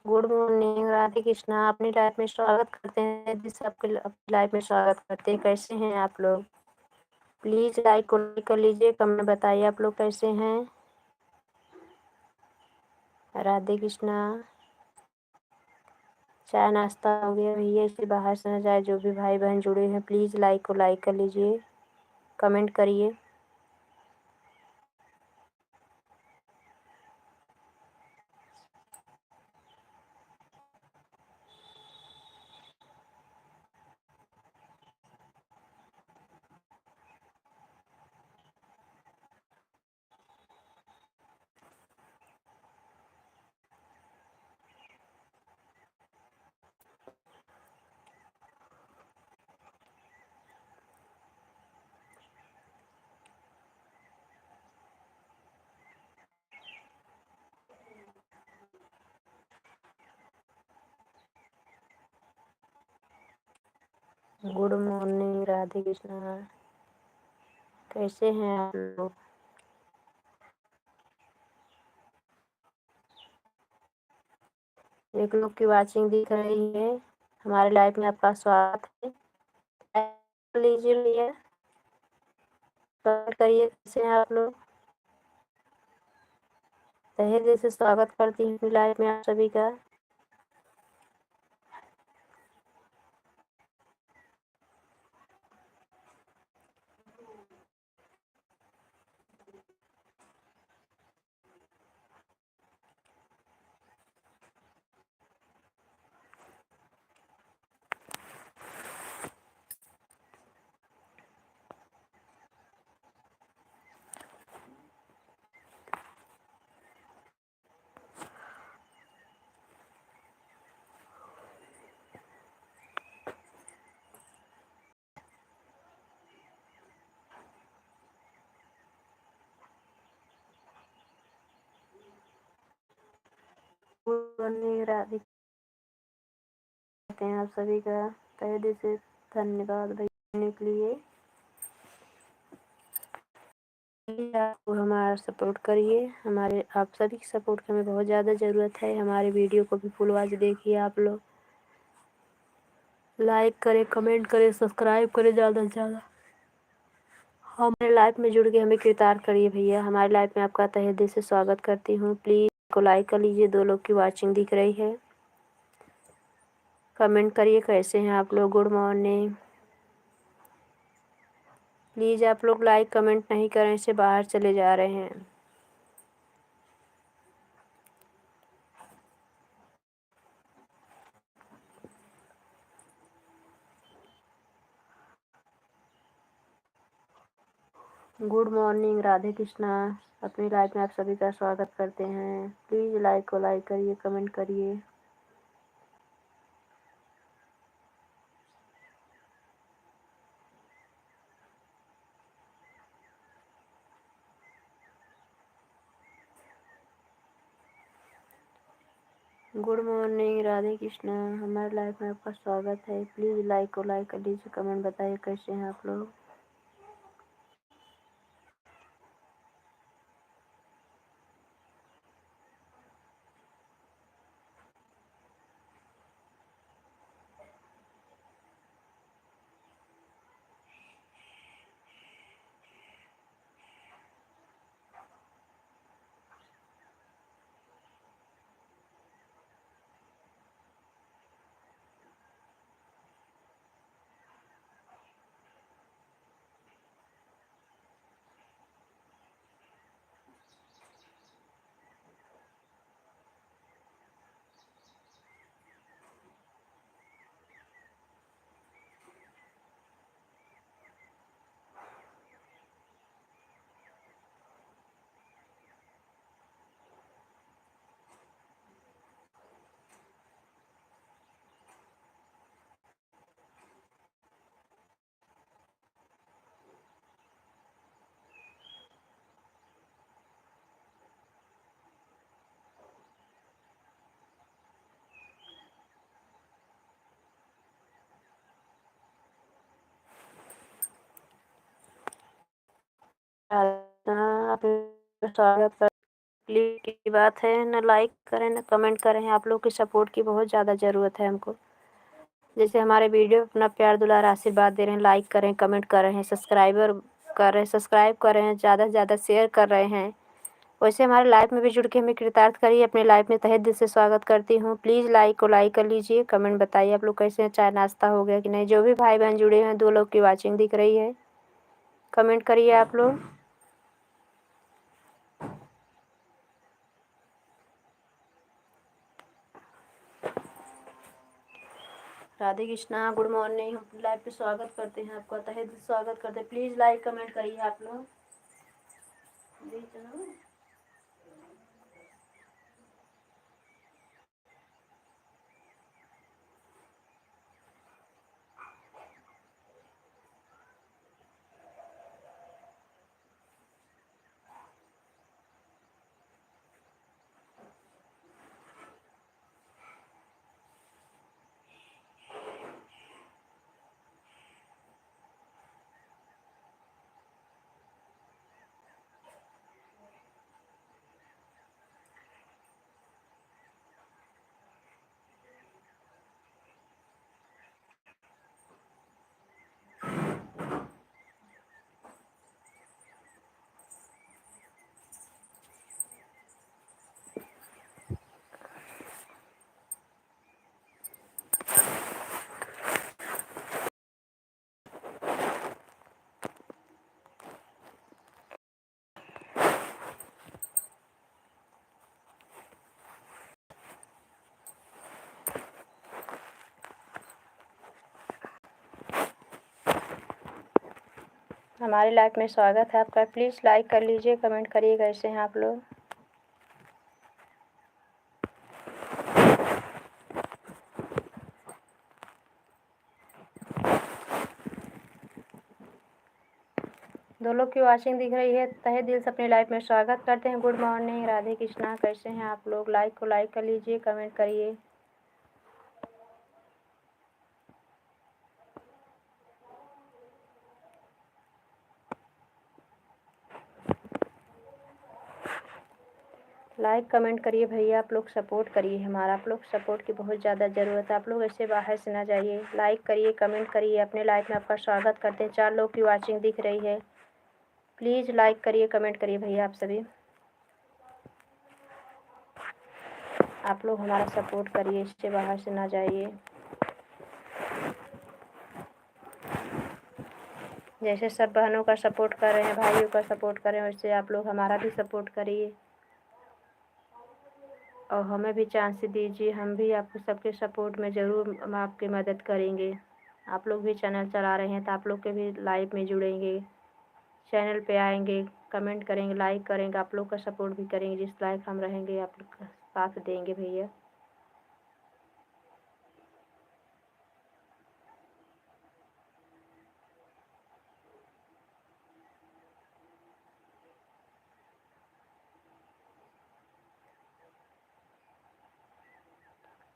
Good morning Radhe Krishna. अपनी लाइफ में स्वागत करते हैं, जिससे आपके अपनी लाइफ में स्वागत करते हैं। कैसे हैं आप लोग? प्लीज लाइक कर लीजिए, कमेंट बताइए आप लोग कैसे हैं। राधे कृष्णा। चाय नाश्ता हो गया भैया? इससे बाहर से न जाए। जो भी भाई बहन जुड़े हैं प्लीज लाइक कर लीजिए, कमेंट करिए। Good morning Radhe Krishna. कैसे हैं आप लोग? एक लोग की वाचिंग दिख रही है। हमारे लाइफ में आपका स्वागत है। लीजिए भैया, कमेंट करिए कैसे हैं आप लोग। तहे दिल से स्वागत करती हूँ अपनी लाइफ में आप सभी का। राधे करते हैं आप सभी का तहे दिल से धन्यवाद भैया के लिए। आपको हमारा सपोर्ट करिए। हमारे आप सभी की सपोर्ट की हमें बहुत ज़्यादा ज़रूरत है। हमारे वीडियो को भी फुल वॉच देखिए आप लोग। लाइक करें, कमेंट करें, सब्सक्राइब करें ज़्यादा से ज़्यादा। हमारे लाइफ में जुड़ के हमें किरदार करिए भैया। हमारी लाइफ में आपका तहे दिल से स्वागत करती हूँ। प्लीज़ को लाइक कर लीजिए। 2 लोग की वाचिंग दिख रही है। कमेंट करिए कैसे हैं आप लोग। Good morning. प्लीज़ आप लोग लाइक कमेंट नहीं करें, से बाहर चले जा रहे हैं। Good morning Radhe Krishna. अपनी लाइफ में आप सभी का स्वागत करते हैं। प्लीज़ लाइक करिए, कमेंट करिए। Good morning Radhe Krishna. हमारे लाइफ में आपका स्वागत है। प्लीज़ लाइक कर लीजिए, कमेंट बताइए कैसे हैं आप लोग। आप स्वागत कर प्लीज की बात है, न लाइक करें न कमेंट करें। आप लोग की सपोर्ट की बहुत ज़्यादा ज़रूरत है हमको। जैसे हमारे वीडियो अपना प्यार दुलार आशीर्वाद दे रहे हैं, लाइक करें, कमेंट कर रहे हैं, सब्सक्राइब कर रहे हैं, ज़्यादा से ज़्यादा शेयर कर रहे हैं। वैसे हमारे लाइफ में भी जुड़ के हमें कृतार्थ करिए। अपने लाइफ में तहे दिल से स्वागत करती हूँ। प्लीज़ लाइक कर लीजिए, कमेंट बताइए आप लोग कैसे हैं, चाय नाश्ता हो गया कि नहीं। जो भी भाई बहन जुड़े हैं, 2 लोग की वॉचिंग दिख रही है, कमेंट करिए आप लोग। Radhe Krishna, good morning. हम लाइव पे स्वागत करते हैं आपका, तहे दिल स्वागत करते हैं। प्लीज़ लाइक कमेंट करिए आप लोग। जी चलो। हमारी लाइफ में स्वागत है आपका। प्लीज़ लाइक कर लीजिए, कमेंट करिए कैसे हैं आप लोग। दो लोग की वॉचिंग दिख रही है, तहे दिल से अपनी लाइफ में स्वागत करते हैं। गुड मॉर्निंग, राधे कृष्णा, कैसे हैं आप लोग। लाइक कर लीजिए, कमेंट करिए। लाइक कमेंट करिए भैया, आप लोग सपोर्ट करिए हमारा। आप लोग सपोर्ट की बहुत ज़्यादा ज़रूरत है। आप लोग ऐसे बाहर से ना जाइए। लाइक करिए, कमेंट करिए। अपने लाइफ में आपका स्वागत करते हैं। 4 लोग की वॉचिंग दिख रही है। प्लीज़ लाइक करिए, कमेंट करिए भैया आप सभी। आप लोग हमारा सपोर्ट करिए, इससे बाहर से ना जाइए। जैसे सब बहनों का सपोर्ट कर रहे हैं, भाइयों का सपोर्ट कर रहे हैं, वैसे आप लोग हमारा भी सपोर्ट करिए और हमें भी चांस दीजिए। हम भी आपको सबके सपोर्ट में ज़रूर हम आपकी मदद करेंगे। आप लोग भी चैनल चला रहे हैं तो आप लोग के भी लाइव में जुड़ेंगे, चैनल पे आएंगे, कमेंट करेंगे, लाइक करेंगे, आप लोग का सपोर्ट भी करेंगे। जिस लाइक हम रहेंगे आप लोग का साथ देंगे भैया।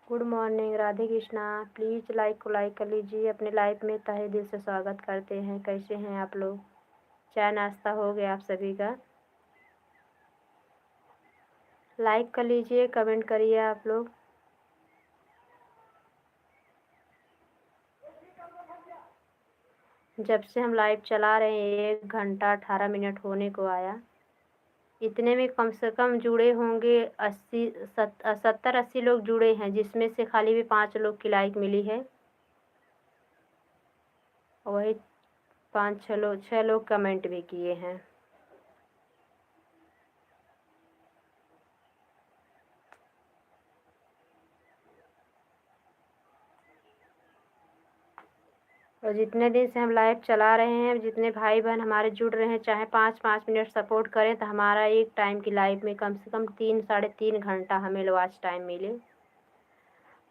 Good morning, Radhe Krishna. Please like कर लीजिए। अपने लाइफ में तहे दिल से स्वागत करते हैं। कैसे हैं आप लोग, चाय नाश्ता हो गया आप सभी का। लाइक कर लीजिए, कमेंट करिए आप लोग। जब से हम लाइव चला रहे हैं 1 घंटा 18 मिनट होने को आया। इतने में कम से कम जुड़े होंगे 70-80 लोग जुड़े हैं, जिसमें से खाली भी 5 लोग की लाइक मिली है और वही 6 लोग कमेंट भी किए हैं। और जितने दिन से हम लाइव चला रहे हैं, जितने भाई बहन हमारे जुड़ रहे हैं, चाहे 5-5 मिनट सपोर्ट करें तो हमारा एक टाइम की लाइव में कम से कम 3-3.5 घंटा हमें वॉच टाइम मिले,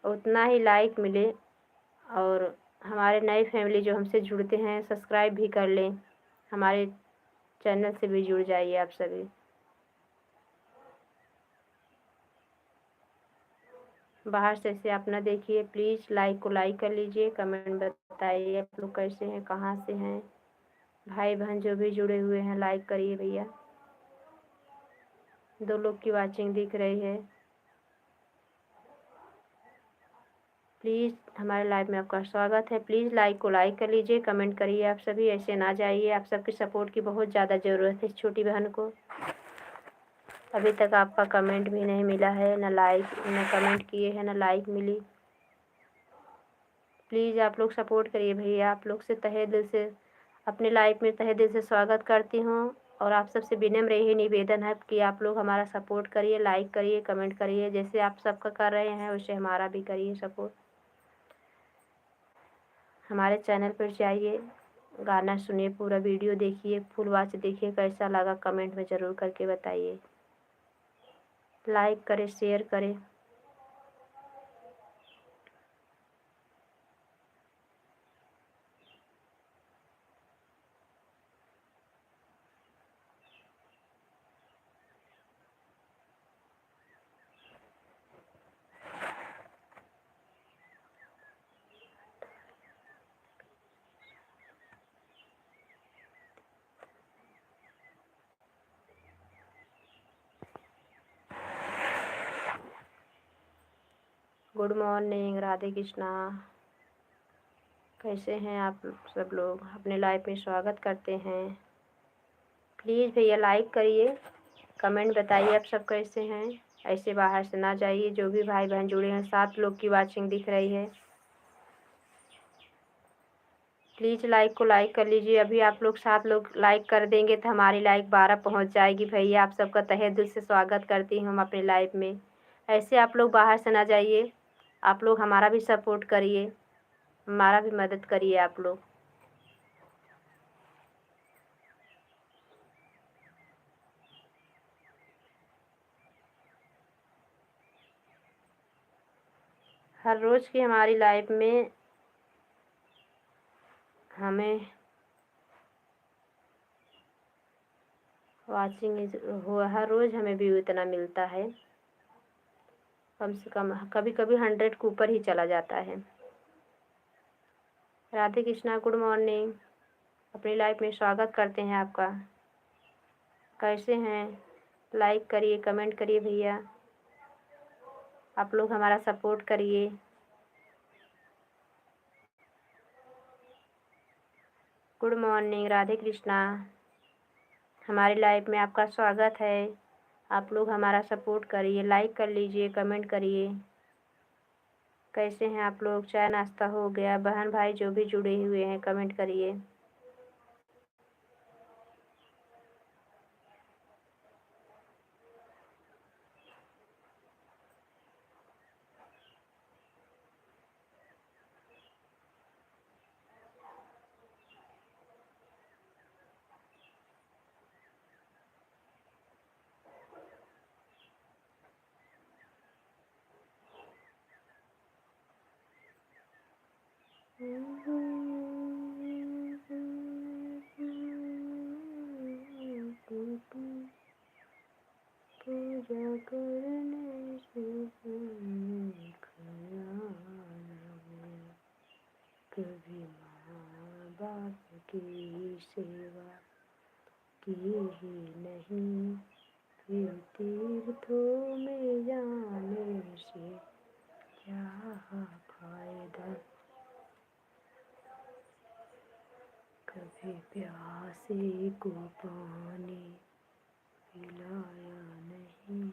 उतना ही लाइक मिले। और हमारे नए फैमिली जो हमसे जुड़ते हैं सब्सक्राइब भी कर लें, हमारे चैनल से भी जुड़ जाइए आप सभी। बाहर से आप ना देखिए। प्लीज़ लाइक कर लीजिए, कमेंट बताइए आप लोग कैसे हैं, कहाँ से हैं। भाई बहन जो भी जुड़े हुए हैं लाइक करिए भैया। 2 लोग की वाचिंग दिख रही है। प्लीज़ हमारे लाइव में आपका स्वागत है। प्लीज़ लाइक को लाइक कर लीजिए, कमेंट करिए। आप सभी ऐसे ना जाइए, आप सबके सपोर्ट की बहुत ज़्यादा ज़रूरत है इस छोटी बहन को। अभी तक आपका कमेंट भी नहीं मिला है, ना लाइक, ना कमेंट किए हैं, ना लाइक मिली। प्लीज़ आप लोग सपोर्ट करिए भैया। आप लोग से तहे दिल से अपने लाइव में तहे दिल से स्वागत करती हूँ और आप सबसे विनम्र यही निवेदन है कि आप लोग हमारा सपोर्ट करिए, लाइक करिए, कमेंट करिए। जैसे आप सबका कर रहे हैं वैसे हमारा भी करिए सपोर्ट। हमारे चैनल पर जाइए, गाना सुनिए, पूरा वीडियो देखिए, फुल वॉच देखिए। कैसा लगा कमेंट में ज़रूर करके बताइए। लाइक करें, शेयर करें। Good morning, Radhe Krishna. कैसे हैं आप सब लोग? अपने लाइव में स्वागत करते हैं। प्लीज़ भैया लाइक करिए, कमेंट बताइए आप सब कैसे हैं। ऐसे बाहर से ना जाइए। जो भी भाई बहन जुड़े हैं, 7 लोग की वाचिंग दिख रही है। प्लीज़ लाइक को लाइक कर लीजिए। अभी आप लोग 7 लोग लाइक कर देंगे तो हमारी लाइक 12 पहुंच जाएगी भैया। आप सबका तहे दिल से स्वागत करती हूँ हम अपने लाइव में। ऐसे आप लोग बाहर से ना जाइए। आप लोग हमारा भी सपोर्ट करिए, हमारा भी मदद करिए आप लोग। हर रोज़ की हमारी लाइफ में हमें वाचिंग हो, हर रोज़ हमें व्यू इतना मिलता है, कम से कम कभी कभी 100 के ऊपर ही चला जाता है। Radhe Krishna, good morning. अपनी लाइफ में स्वागत करते हैं आपका। कैसे हैं? लाइक करिए, कमेंट करिए भैया। आप लोग हमारा सपोर्ट करिए। Good morning, Radhe Krishna. हमारी लाइफ में आपका स्वागत है। आप लोग हमारा सपोर्ट करिए, लाइक कर लीजिए, कमेंट करिए। कैसे हैं आप लोग? चाय नाश्ता हो गया? बहन भाई जो भी जुड़े हुए हैं कमेंट करिए। पूजा करने से कभी माँ बाप की सेवा की ही नहीं, फिर तीर्थों में जाने से क्या फायदा। कभी प्यासे को पानी पिलाया नहीं।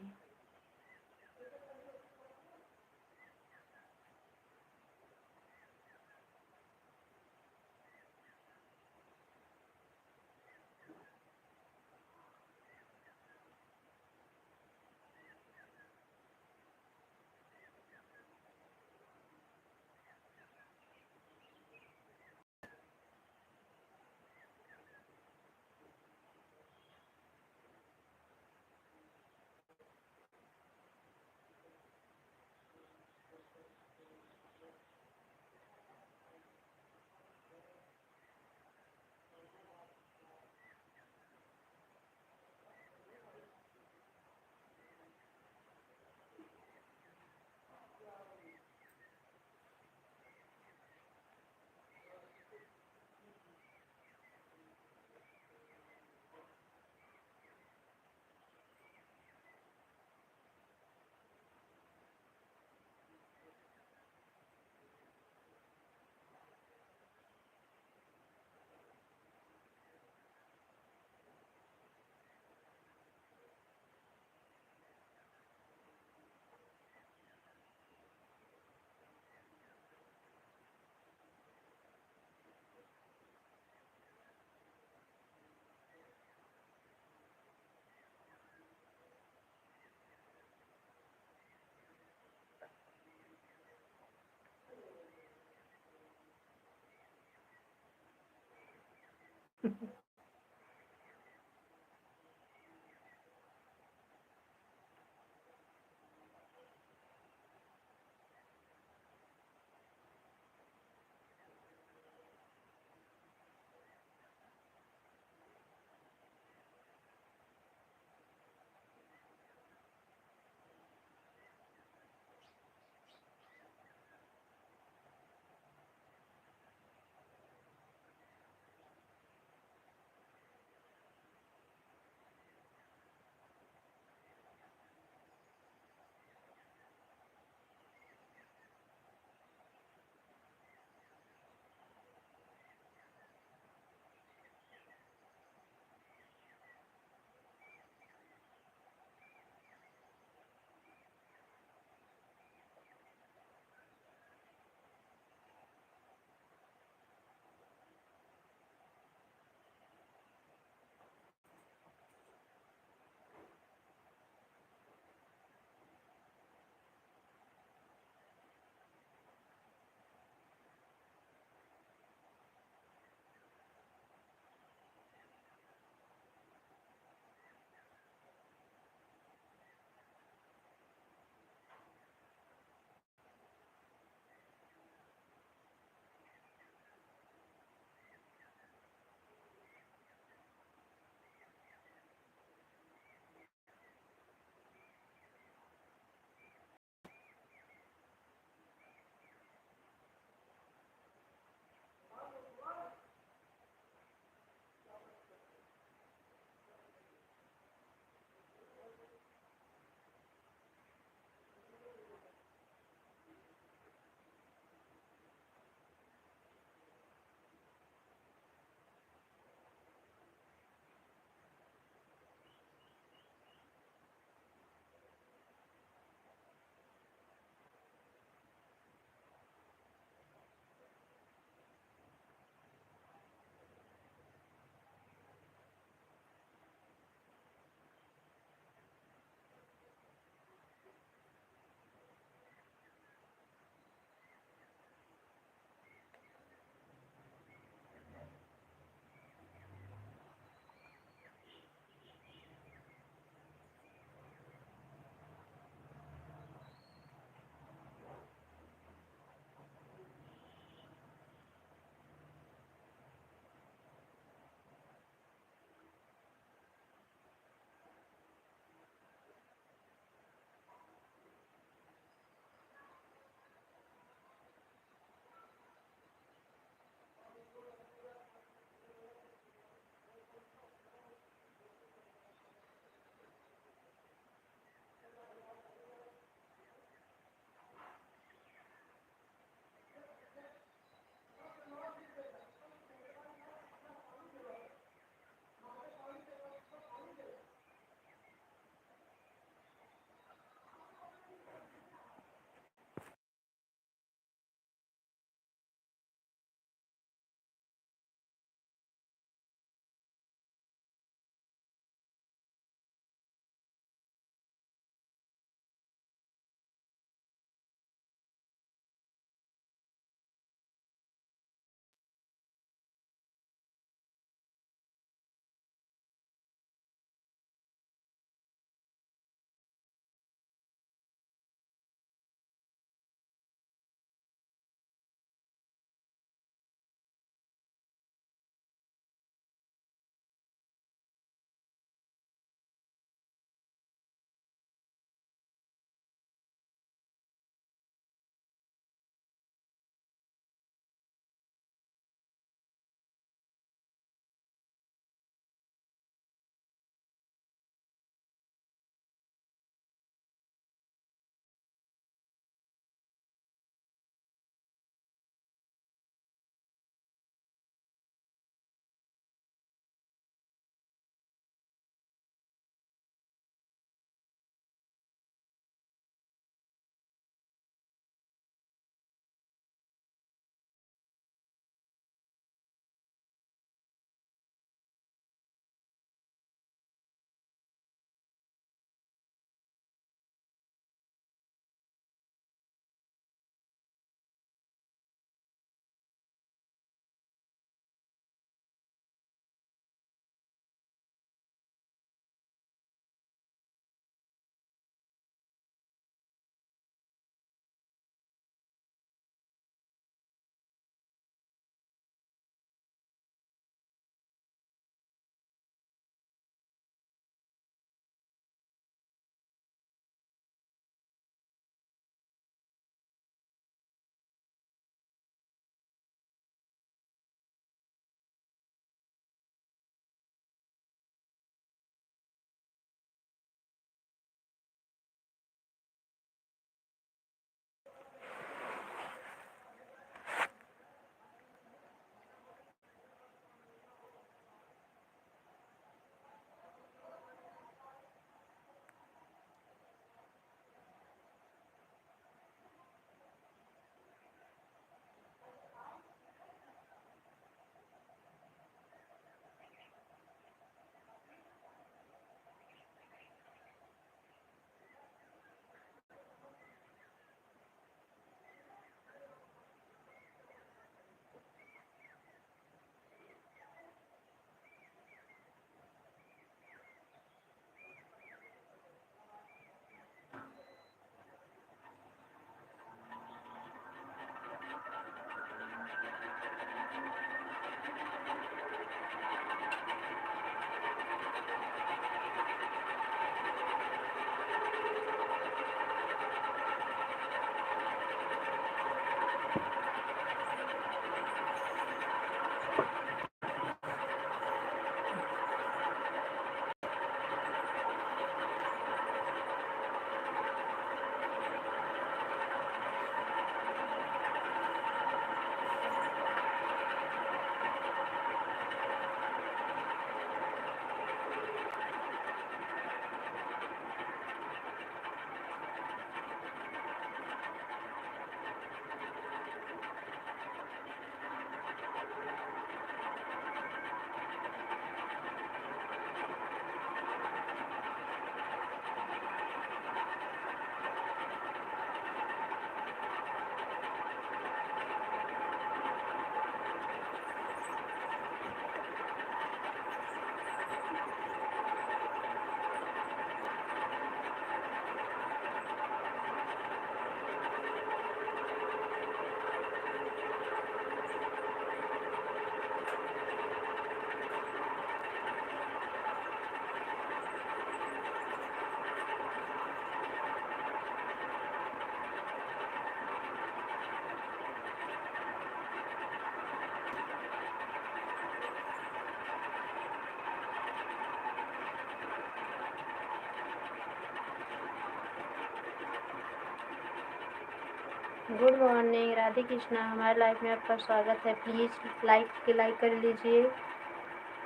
गुड मॉर्निंग राधे कृष्णा, हमारे लाइफ में आपका स्वागत है। प्लीज़ लाइक कर लीजिए,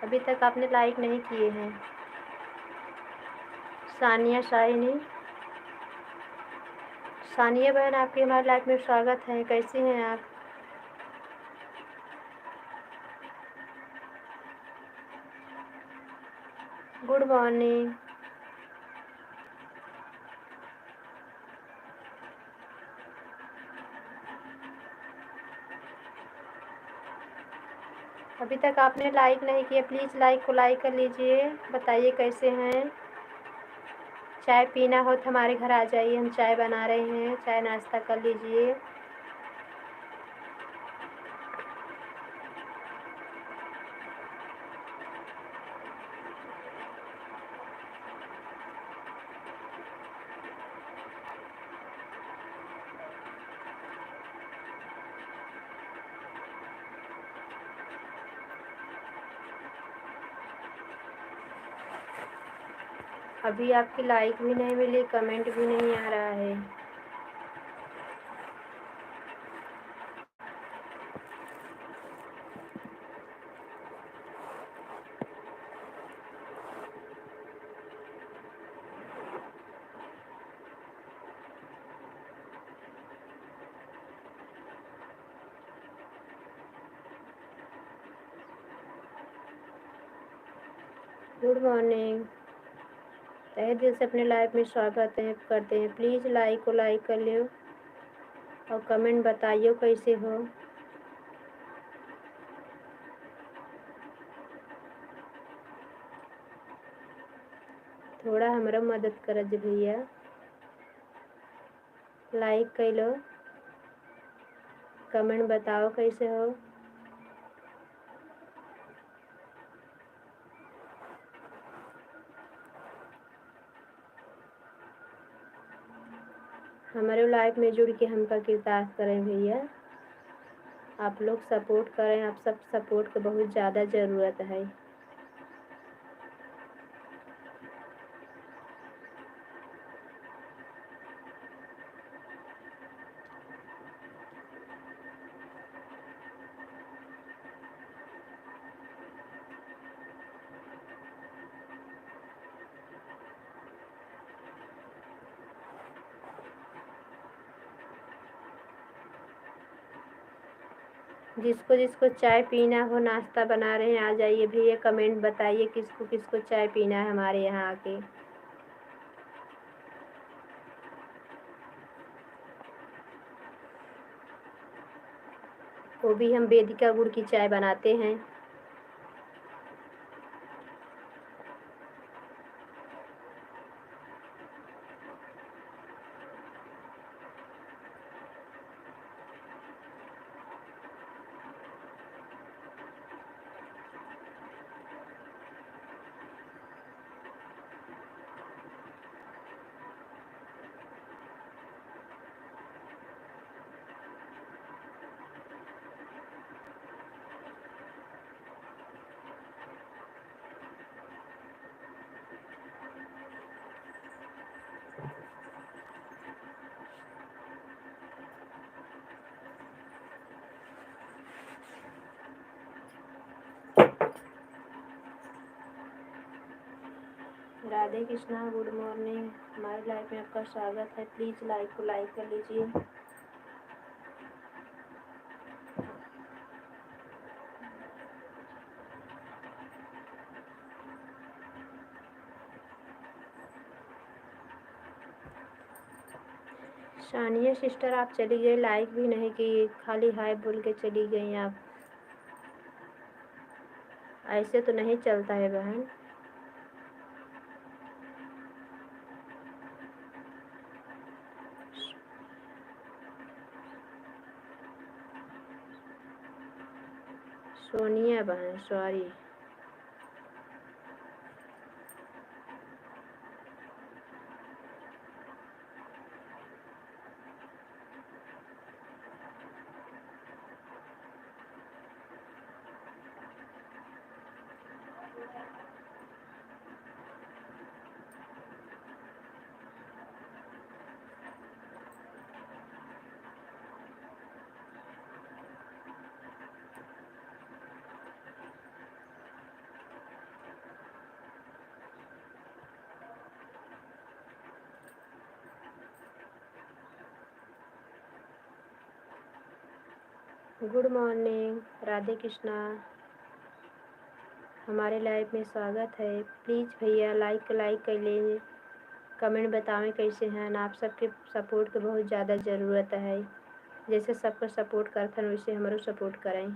अभी तक आपने लाइक नहीं किए हैं। सानिया शाहिनी, सानिया बहन आपके हमारे लाइफ में स्वागत है। कैसी हैं आप? Good morning. अभी तक आपने लाइक नहीं किया, प्लीज़ लाइक कर लीजिए। बताइए कैसे हैं? चाय पीना हो तो हमारे घर आ जाइए, हम चाय बना रहे हैं, चाय नाश्ता कर लीजिए। अभी आपकी लाइक भी नहीं मिली, कमेंट भी नहीं आ रहा है। गुड मॉर्निंग, तहे दिल से अपने लाइफ में स्वागत है करते हैं। प्लीज़ लाइक कर लो और कमेंट बताइए कैसे हो। थोड़ा हमारा मदद करज भैया, लाइक कर लो, कमेंट बताओ कैसे हो। हमारे लाइफ में जुड़ के हमका किरदार करें भैया, आप लोग सपोर्ट करें, आप सब सपोर्ट की बहुत ज़्यादा ज़रूरत है। जिसको जिसको चाय पीना हो, नाश्ता बना रहे हैं, आ जाइए भैया। कमेंट बताइए किसको किसको चाय पीना है हमारे यहाँ आके। वो भी हम वेदिका गुड़ की चाय बनाते हैं। राधे कृष्णा, गुड मॉर्निंग, हमारे लाइफ में आपका स्वागत है। प्लीज़ लाइक कर लीजिए। सानिया सिस्टर आप चली गई, लाइक भी नहीं की, खाली हाय बोल के चली गई आप। ऐसे तो नहीं चलता है बहन। सोनिया बहन sorry. Good morning, Radhe Krishna. हमारे लाइव में स्वागत है। प्लीज़ भैया लाइक कर लीजिए, कमेंट बतावें कैसे हैं। आप सबके सपोर्ट की बहुत ज़्यादा ज़रूरत है। जैसे सबको सपोर्ट करथन वैसे हमारो सपोर्ट करें।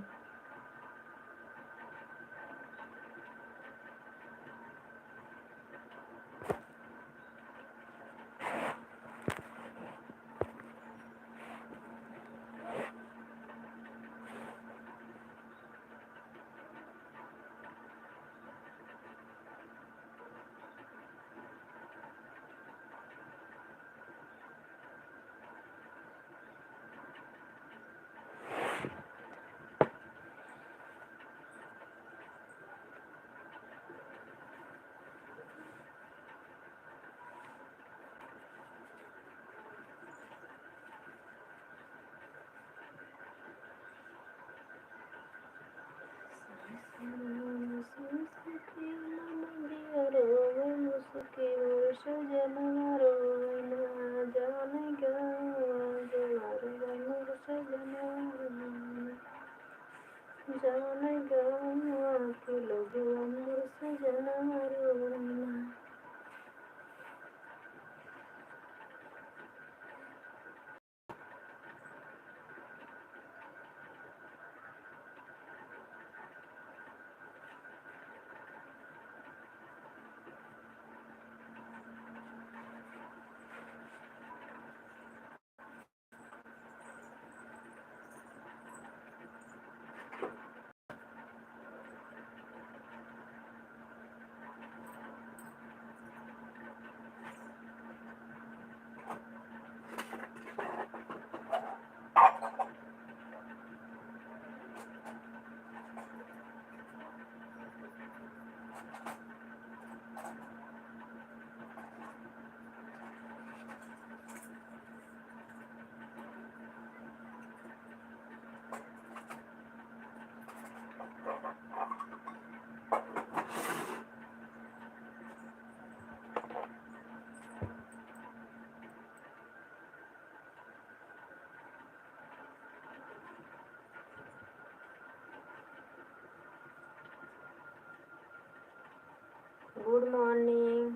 गुड मॉर्निंग,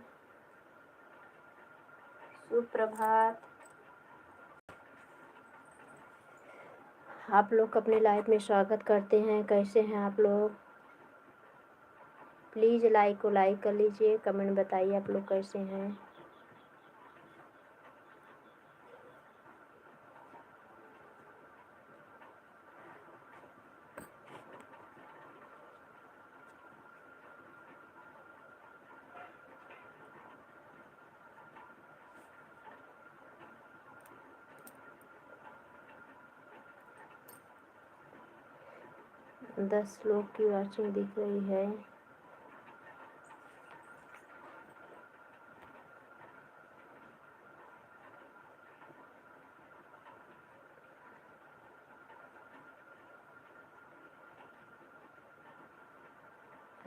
सुप्रभात। आप लोग अपने लाइफ में स्वागत करते हैं। कैसे हैं आप लोग? प्लीज़ लाइक कर लीजिए, कमेंट बताइए आप लोग कैसे हैं। दस लोग की वाचिंग दिख रही है।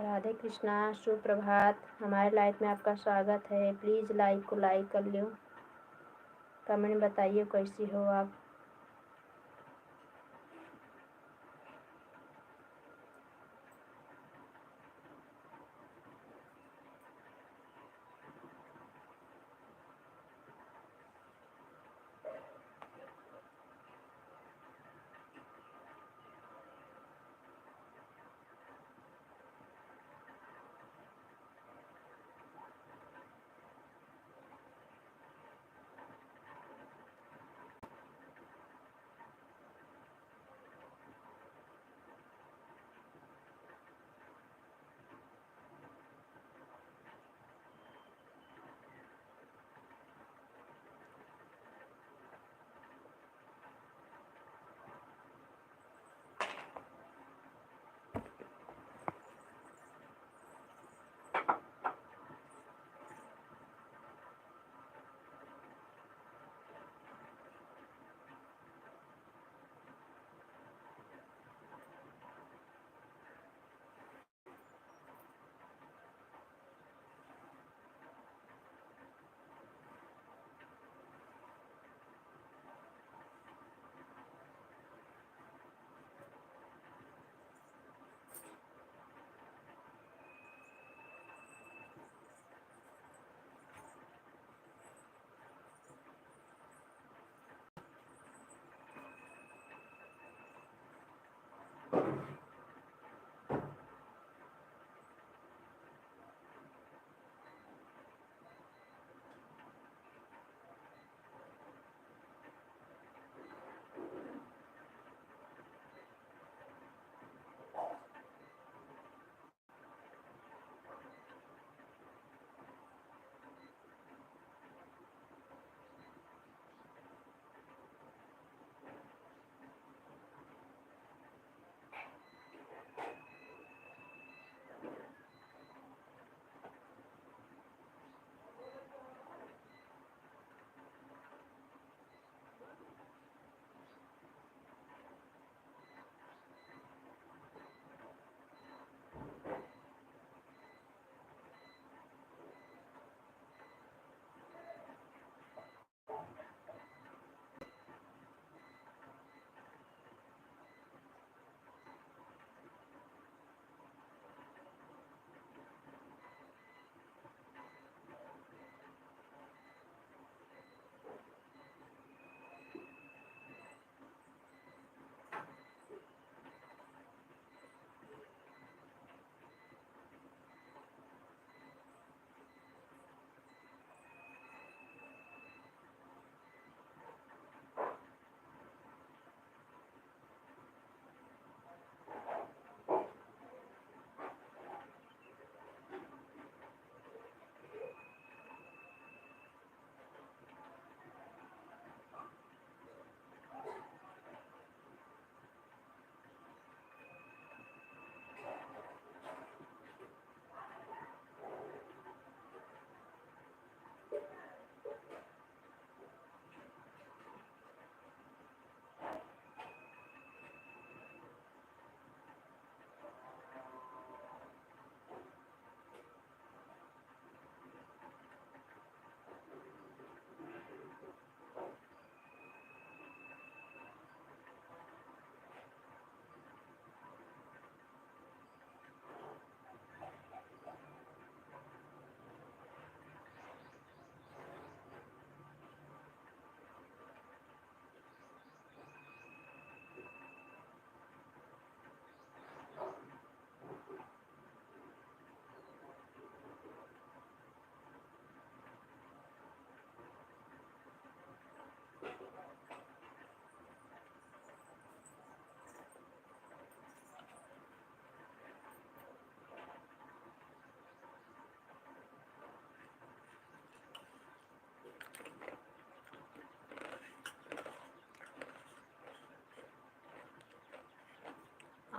राधे कृष्णा, सुप्रभात। हमारे लाइफ में आपका स्वागत है। प्लीज़ लाइक कर लो, कमेंट बताइए कैसी हो आप।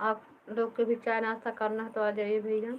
आप लोग के भी चाय नाश्ता करना है तो आ जाइए भैया।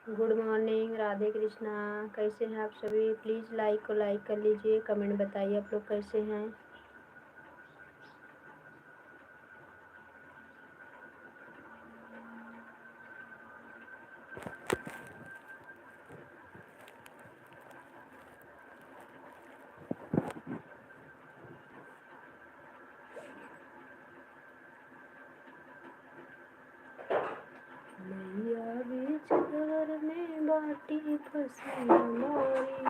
Good morning, Radhe Krishna. कैसे हैं आप सभी? प्लीज़ लाइक को लाइक कर लीजिए, कमेंट बताइए आप लोग कैसे हैं। मैया बीच घर में बाटी फसिया मोरी।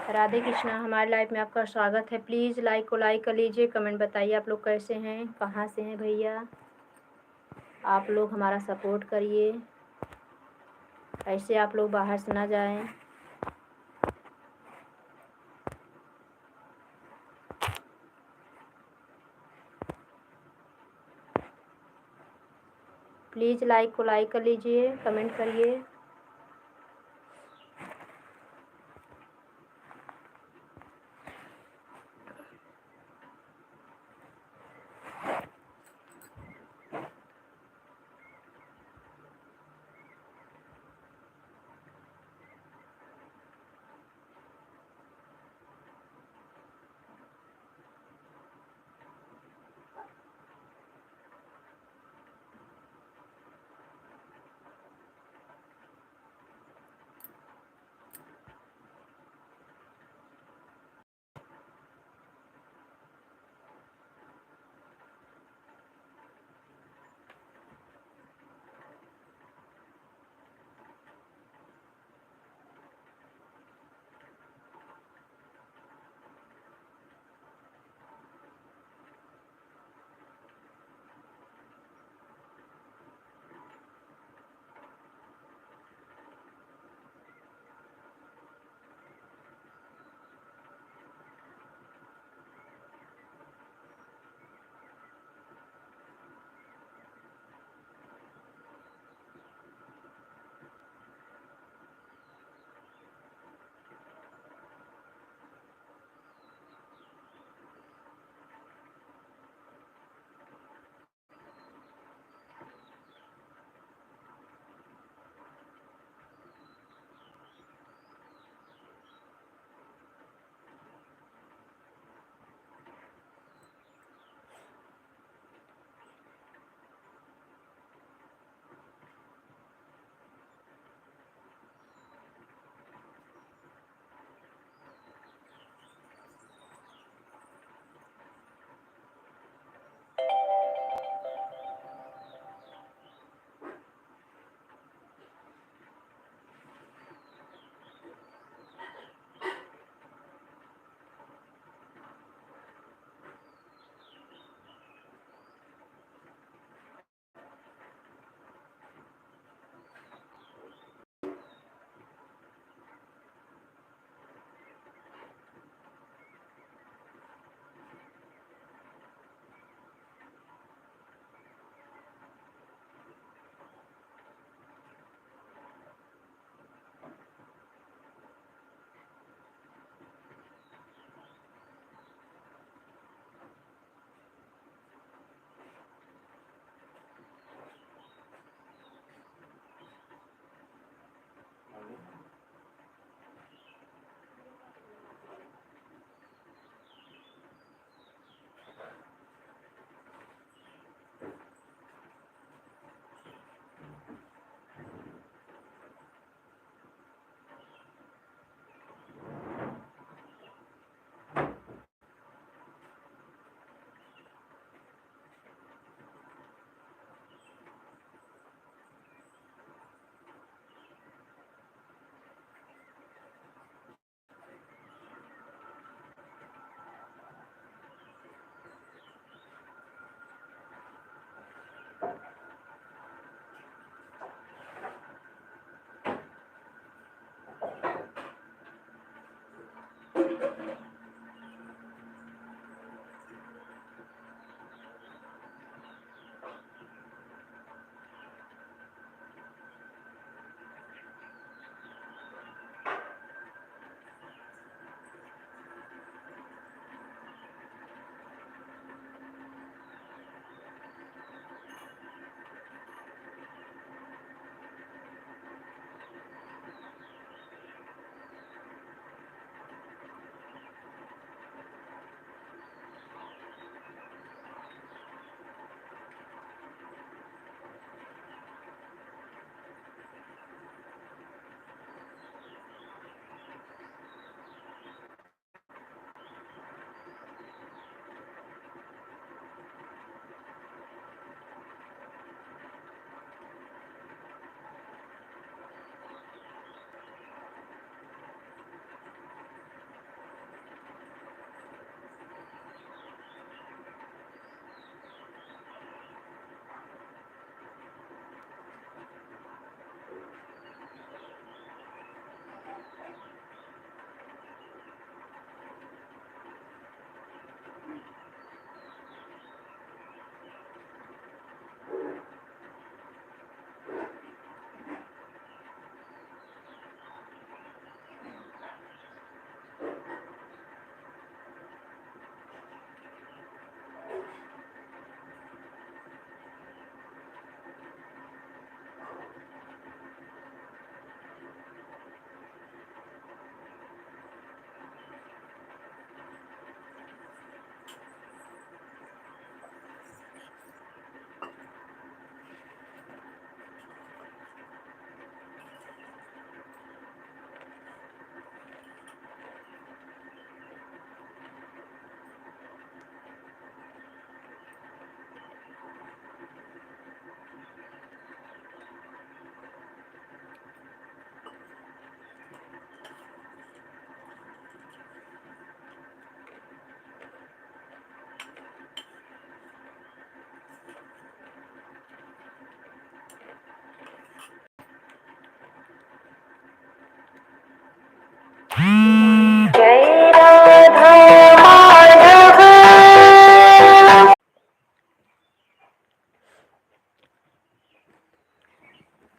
राधे कृष्णा, हमारे लाइफ में आपका स्वागत है। प्लीज़ लाइक को लाइक कर लीजिए, कमेंट बताइए आप लोग कैसे हैं, कहाँ से हैं भैया। आप लोग हमारा सपोर्ट करिए, ऐसे आप लोग बाहर से ना जाएं। प्लीज़ लाइक को लाइक कर लीजिए, कमेंट करिए।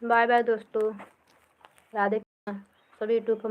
बाय बाय दोस्तों। राधे। सभी यूट्यूब पर